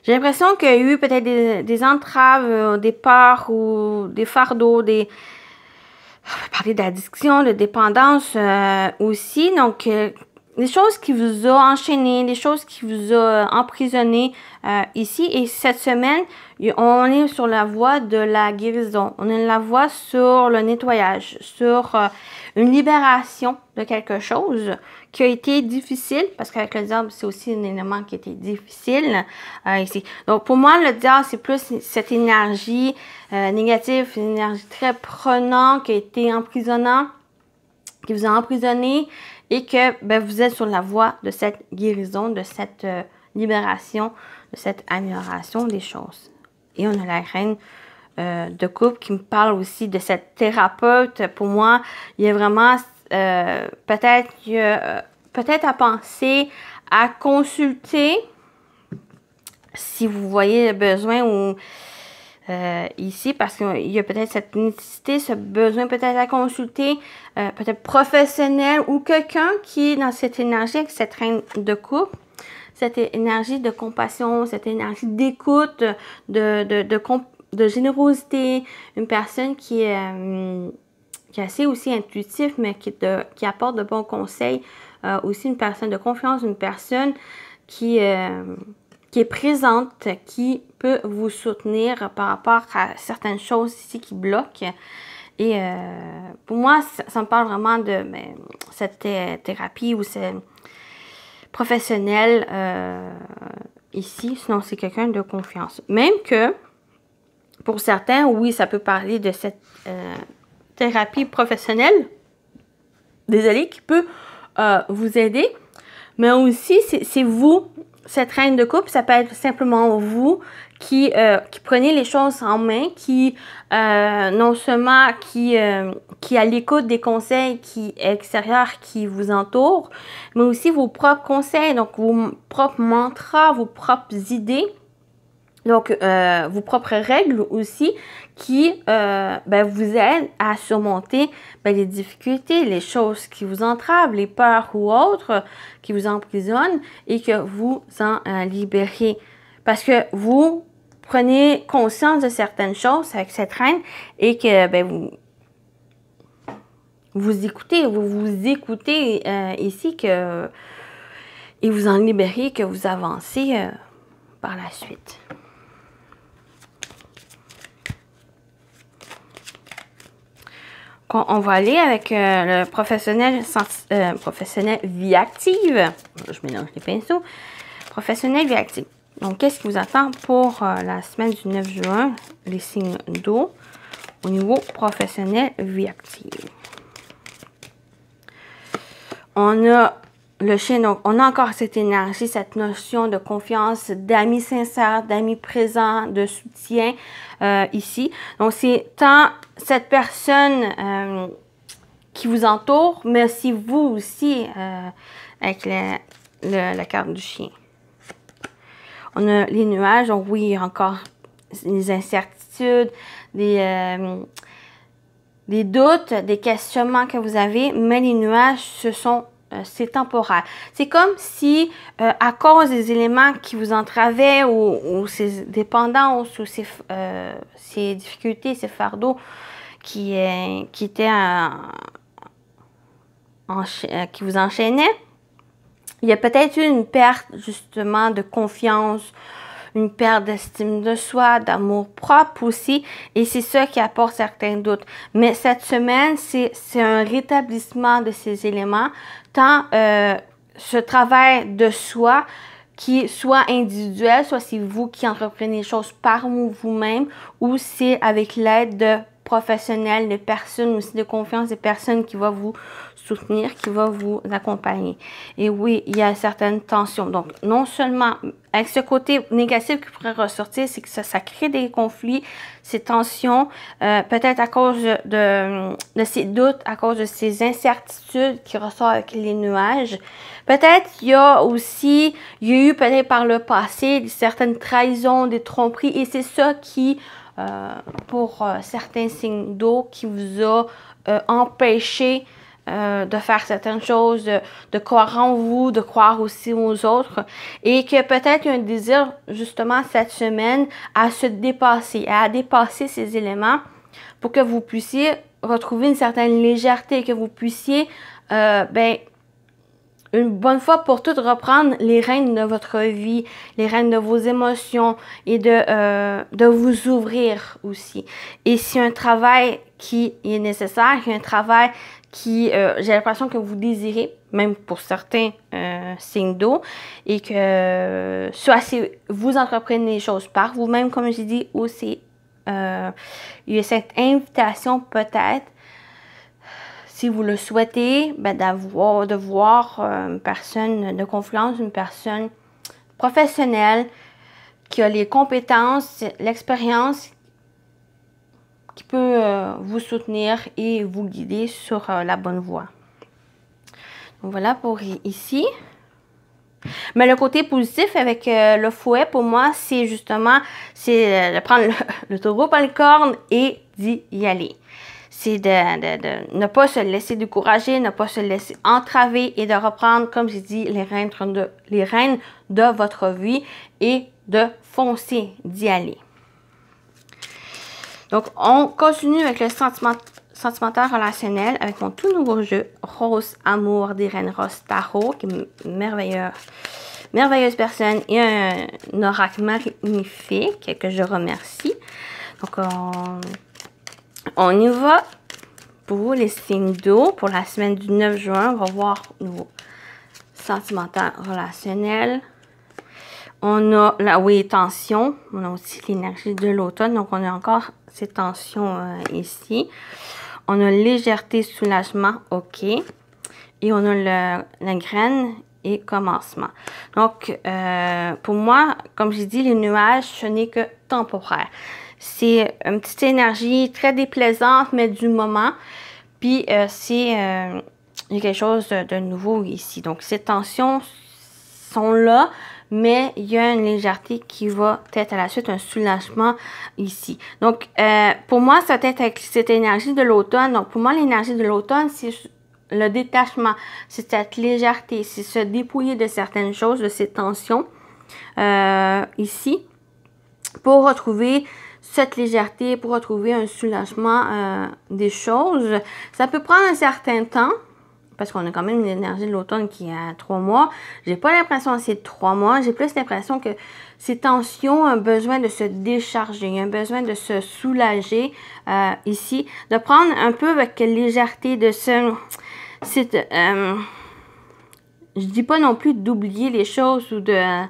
J'ai l'impression qu'il y a eu peut-être des entraves au départ ou des fardeaux, on va parler d'addiction, de dépendance aussi. Donc, les choses qui vous ont enchaîné, les choses qui vous ont emprisonné ici. Et cette semaine, on est sur la voie de la guérison. On est la voie sur le nettoyage, sur une libération de quelque chose qui a été difficile, parce qu'avec le diable, c'est aussi un élément qui a été difficile ici. Donc, pour moi, le diable, c'est plus cette énergie négative, une énergie très prenante, qui a été emprisonnante, qui vous a emprisonné, et que ben, vous êtes sur la voie de cette guérison, de cette libération, de cette amélioration des choses. Et on a la reine de coupe qui me parle aussi de cette thérapeute. Pour moi, il y a vraiment peut-être à penser, à consulter si vous voyez le besoin ou ici, parce qu'il y a peut-être cette nécessité, ce besoin peut-être à consulter, peut-être professionnel ou quelqu'un qui est dans cette énergie, avec cette reine de coupe, cette énergie de compassion, cette énergie d'écoute, de générosité, une personne qui est assez aussi intuitive, mais qui apporte de bons conseils, aussi une personne de confiance, une personne qui est présente, qui peut vous soutenir par rapport à certaines choses ici qui bloquent. Et pour moi, ça me parle vraiment de cette thérapie ou cette professionnelle ici. Sinon, c'est quelqu'un de confiance. Même que, pour certains, oui, ça peut parler de cette thérapie professionnelle, désolé, qui peut vous aider. Mais aussi, c'est vous, cette reine de coupe, ça peut être simplement vous qui prenez les choses en main, qui non seulement qui a l'écoute des conseils extérieurs qui vous entourent, mais aussi vos propres conseils, donc vos propres mantras, vos propres idées, donc vos propres règles aussi qui vous aident à surmonter les difficultés, les choses qui vous entravent, les peurs ou autres qui vous emprisonnent et que vous en libérez. Parce que vous prenez conscience de certaines choses avec cette reine et que vous écoutez ici que, et vous en libérez, que vous avancez par la suite. On va aller avec le professionnel vie active. Je mélange les pinceaux. Professionnel vie active. Donc, qu'est-ce qui vous attend pour la semaine du 9 juin, les signes d'eau, au niveau professionnel vie active? On a le chien, donc on a encore cette énergie, cette notion de confiance, d'amis sincères, d'amis présents, de soutien ici. Donc, c'est tant cette personne qui vous entoure, mais aussi vous aussi avec la carte du chien. On a les nuages, donc oui, il y a encore les incertitudes, des doutes, des questionnements que vous avez, mais les nuages, c'est temporaire. C'est comme si, à cause des éléments qui vous entravaient ou ces dépendances ou ces difficultés, ces fardeaux qui étaient qui vous enchaînaient, il y a peut-être eu une perte justement de confiance, une perte d'estime de soi, d'amour propre aussi, et c'est ça qui apporte certains doutes. Mais cette semaine, c'est un rétablissement de ces éléments, tant ce travail de soi, qui soit individuel, soit c'est vous qui entreprenez les choses par vous-même, ou c'est avec l'aide de professionnels, de personnes aussi de confiance, des personnes qui vont vous soutenir, qui va vous accompagner. Et oui, il y a certaines tensions. Donc, non seulement avec ce côté négatif qui pourrait ressortir, c'est que ça crée des conflits, ces tensions, peut-être à cause de ces doutes, à cause de ces incertitudes qui ressortent avec les nuages. Peut-être il y a eu peut-être par le passé certaines trahisons, des tromperies, et c'est ça qui, pour certains signes d'eau, qui vous a empêché de faire certaines choses, de croire en vous, de croire aussi aux autres, et que peut-être il y a un désir justement cette semaine à se dépasser, à dépasser ces éléments pour que vous puissiez retrouver une certaine légèreté, que vous puissiez une bonne fois pour toutes reprendre les rênes de votre vie, les rênes de vos émotions et de vous ouvrir aussi. Et s'il y a un travail qui est nécessaire, il y a un travail qui, j'ai l'impression que vous désirez, même pour certains signes d'eau, et que soit vous entreprenez les choses par vous-même, comme j'ai dit, ou c'est il y a cette invitation peut-être, si vous le souhaitez, ben de voir une personne de confiance, une personne professionnelle qui a les compétences, l'expérience, qui peut vous soutenir et vous guider sur la bonne voie. Donc voilà pour ici. Mais le côté positif avec le fouet, pour moi, c'est justement, c'est de prendre le taureau par les cornes et d'y aller. C'est de ne pas se laisser décourager, ne pas se laisser entraver et de reprendre, comme j'ai dit, les rênes de votre vie et de foncer, d'y aller. Donc, on continue avec le sentimental relationnel avec mon tout nouveau jeu Rose Amour des Reines Rose Tarot, qui est merveilleuse personne et un oracle magnifique que je remercie. Donc, on y va pour les signes d'eau. Pour la semaine du 9 juin, on va voir nouveau sentimental relationnel. On a la tension. On a aussi l'énergie de l'automne. Donc, on a encore ces tensions ici. On a légèreté, soulagement, OK. Et on a la graine et commencement. Donc, pour moi, comme j'ai dit, les nuages, ce n'est que temporaire. C'est une petite énergie très déplaisante, mais du moment. Puis, il y a quelque chose de nouveau ici. Donc, ces tensions sont là, mais il y a une légèreté qui va peut-être à la suite, un soulagement ici. Donc, pour moi, ça va être avec cette énergie de l'automne. Donc, pour moi, l'énergie de l'automne, c'est le détachement, c'est cette légèreté, c'est se dépouiller de certaines choses, de ces tensions ici, pour retrouver cette légèreté, pour retrouver un soulagement des choses. Ça peut prendre un certain temps, parce qu'on a quand même une énergie de l'automne qui est à 3 mois. J'ai pas l'impression que c'est 3 mois. J'ai plus l'impression que ces tensions ont un besoin de se décharger, un besoin de se soulager ici, de prendre un peu avec légèreté, de se... je dis pas non plus d'oublier les choses ou de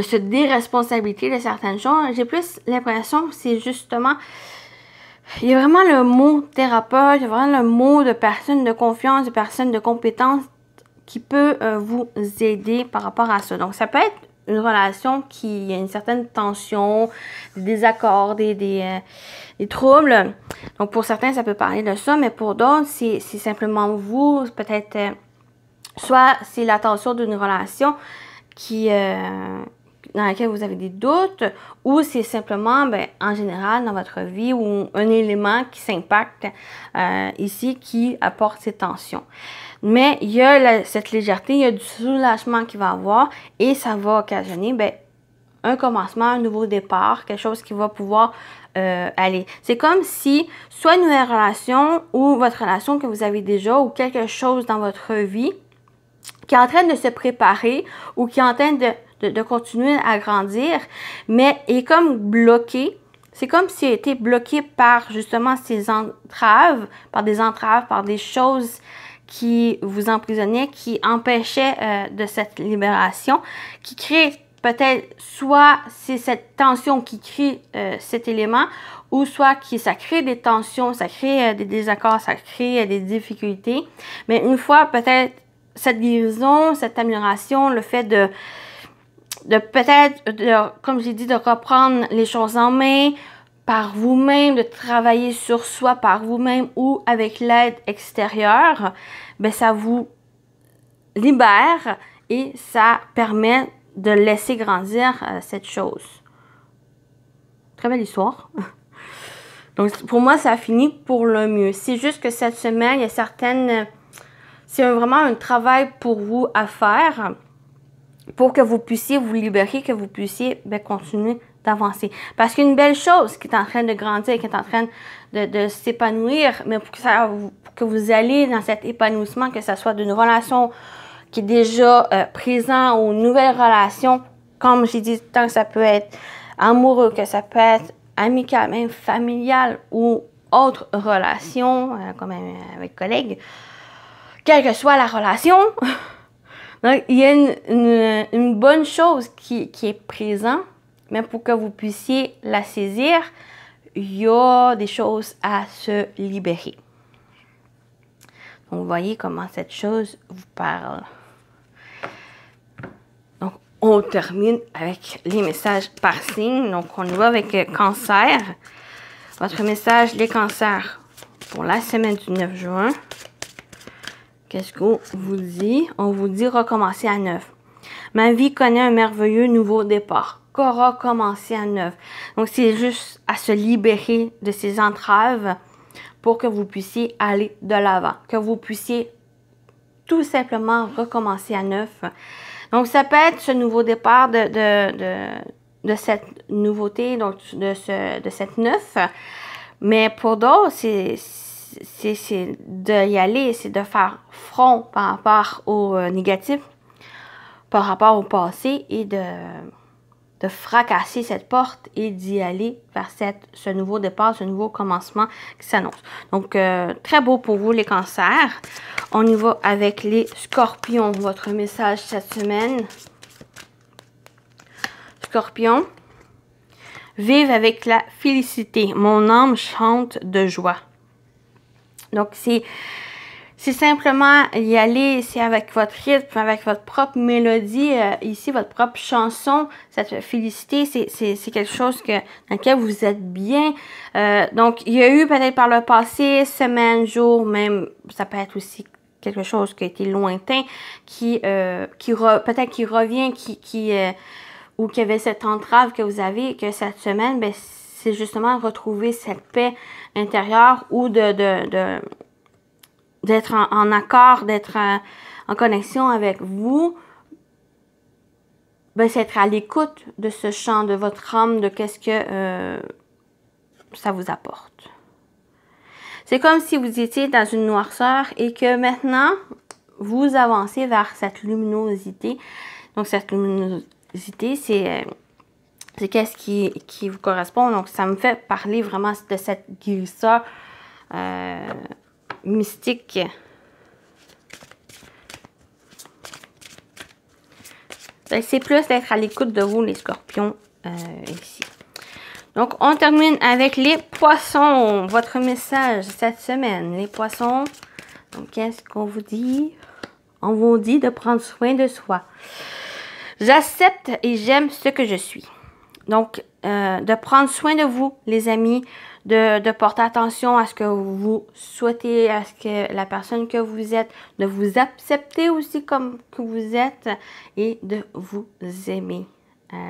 se déresponsabiliser de certaines choses. J'ai plus l'impression que c'est justement... Il y a vraiment le mot thérapeute, il y a vraiment le mot de personne de confiance, de personne de compétence qui peut vous aider par rapport à ça. Donc, ça peut être une relation qui a une certaine tension, des désaccords, des troubles. Donc, pour certains, ça peut parler de ça, mais pour d'autres, c'est simplement vous, peut-être, soit c'est la tension d'une relation qui... dans laquelle vous avez des doutes, ou c'est simplement, en général, dans votre vie, ou un élément qui s'impacte ici, qui apporte ces tensions. Mais il y a cette légèreté, il y a du soulagement qui va avoir, et ça va occasionner, un commencement, un nouveau départ, quelque chose qui va pouvoir aller. C'est comme si, soit une nouvelle relation, ou votre relation que vous avez déjà, ou quelque chose dans votre vie, qui est en train de se préparer, ou qui est en train de continuer à grandir, mais est comme bloqué. C'est comme s'il a été bloqué par justement ces entraves, par des choses qui vous emprisonnaient, qui empêchaient de cette libération, qui crée peut-être, soit c'est cette tension qui crée cet élément, ou soit ça crée des tensions, ça crée des désaccords, ça crée des difficultés. Mais une fois peut-être cette guérison, cette amélioration, le fait de peut-être, comme j'ai dit, de reprendre les choses en main par vous-même, de travailler sur soi par vous-même ou avec l'aide extérieure, ça vous libère et ça permet de laisser grandir cette chose. Très belle histoire. Donc, pour moi, ça a fini pour le mieux. C'est juste que cette semaine, il y a certaines... C'est vraiment un travail pour vous à faire, pour que vous puissiez vous libérer, que vous puissiez continuer d'avancer. Parce qu'une belle chose qui est en train de grandir, qui est en train de s'épanouir, mais pour que vous allez dans cet épanouissement, que ce soit d'une relation, qui est déjà présent aux nouvelles relations. Comme j'ai dit, tant que ça peut être amoureux, que ça peut être amical, même familial ou autre relation, comme avec collègues, quelle que soit la relation. Donc, il y a une bonne chose qui est présente, mais pour que vous puissiez la saisir, il y a des choses à se libérer. Donc, vous voyez comment cette chose vous parle. Donc, on termine avec les messages par signe. Donc, on y va avec Cancer. Votre message, les cancers, pour la semaine du 9 juin. Qu'est-ce qu'on vous dit? On vous dit recommencer à neuf. Ma vie connaît un merveilleux nouveau départ. Recommencer à neuf. Donc, c'est juste à se libérer de ces entraves pour que vous puissiez aller de l'avant. Que vous puissiez tout simplement recommencer à neuf. Donc, ça peut être ce nouveau départ de cette nouveauté, donc de cette neuf. Mais pour d'autres, c'est d'y aller, c'est de faire front par rapport au négatif, par rapport au passé et de fracasser cette porte et d'y aller vers ce nouveau départ, ce nouveau commencement qui s'annonce. Donc, très beau pour vous les cancers. On y va avec les scorpions. Votre message cette semaine. Scorpion. Vive avec la félicité. Mon âme chante de joie. Donc, c'est simplement y aller, c'est avec votre rythme, avec votre propre mélodie, ici, votre propre chanson. Cette félicité, c'est quelque chose dans lequel vous êtes bien. Donc, il y a eu peut-être par le passé, semaine, jour, même, ça peut être aussi quelque chose qui a été lointain, peut-être qui revient, ou qu'il y avait cette entrave que vous avez, que cette semaine, ben, c'est justement retrouver cette paix intérieure ou d'être en accord, d'être en connexion avec vous. Ben, c'est être à l'écoute de ce chant, de votre âme, de qu'est-ce que ça vous apporte. C'est comme si vous étiez dans une noirceur et que maintenant, vous avancez vers cette luminosité. Donc, cette luminosité, c'est qu'est-ce qui vous correspond. Donc, ça me fait parler vraiment de cette guérisseur mystique. C'est plus d'être à l'écoute de vous, les scorpions, ici. Donc, on termine avec les poissons. Votre message cette semaine, les poissons. Donc, qu'est-ce qu'on vous dit? On vous dit de prendre soin de soi. J'accepte et j'aime ce que je suis. Donc, de prendre soin de vous, les amis, de porter attention à ce que vous souhaitez, à ce que la personne que vous êtes, de vous accepter aussi comme que vous êtes et de vous aimer.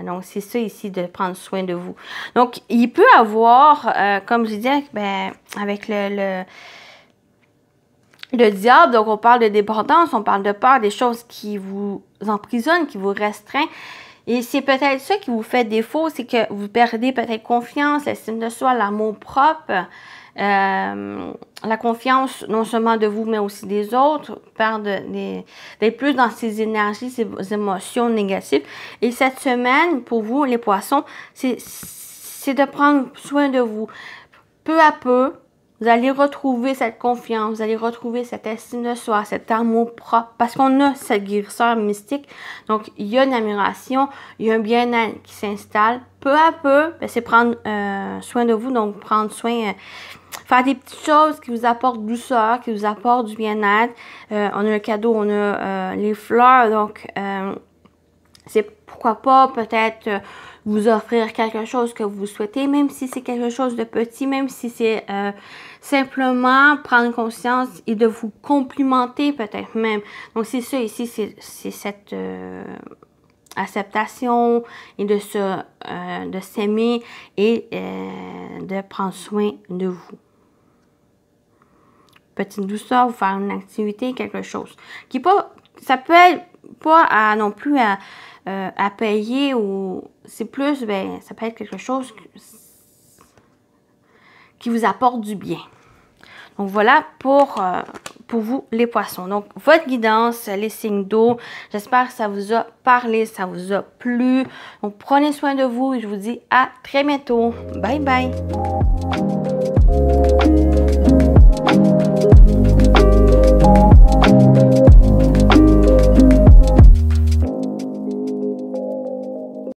Donc, c'est ça ici, de prendre soin de vous. Donc, il peut avoir, comme je disais, ben, avec le diable, donc on parle de dépendance, on parle de peur, des choses qui vous emprisonnent, qui vous restreignent. Et c'est peut-être ça qui vous fait défaut, c'est que vous perdez peut-être confiance, l'estime de soi, l'amour propre, la confiance non seulement de vous, mais aussi des autres, d'être plus dans ces énergies, ces émotions négatives. Et cette semaine, pour vous, les poissons, c'est de prendre soin de vous. Peu à peu, vous allez retrouver cette confiance, vous allez retrouver cette estime de soi, cet amour propre, parce qu'on a cette guérisseur mystique. Donc, il y a une amélioration, il y a un bien-être qui s'installe. Peu à peu, c'est prendre soin de vous, donc prendre soin, faire des petites choses qui vous apportent douceur, qui vous apportent du bien-être. On a le cadeau, on a les fleurs, donc c'est pourquoi pas peut-être vous offrir quelque chose que vous souhaitez, même si c'est quelque chose de petit, même si c'est simplement prendre conscience et de vous complimenter peut-être même. Donc c'est ça ici, c'est cette acceptation et de s'aimer et de prendre soin de vous. Petite douceur, vous faire une activité, quelque chose. Qui pas, ça peut être pas non plus à payer ou c'est plus, ben, ça peut être quelque chose qui vous apporte du bien. Donc voilà pour pour vous, les poissons. Donc, votre guidance, les signes d'eau. J'espère que ça vous a parlé, ça vous a plu. Donc, prenez soin de vous et je vous dis à très bientôt. Bye bye!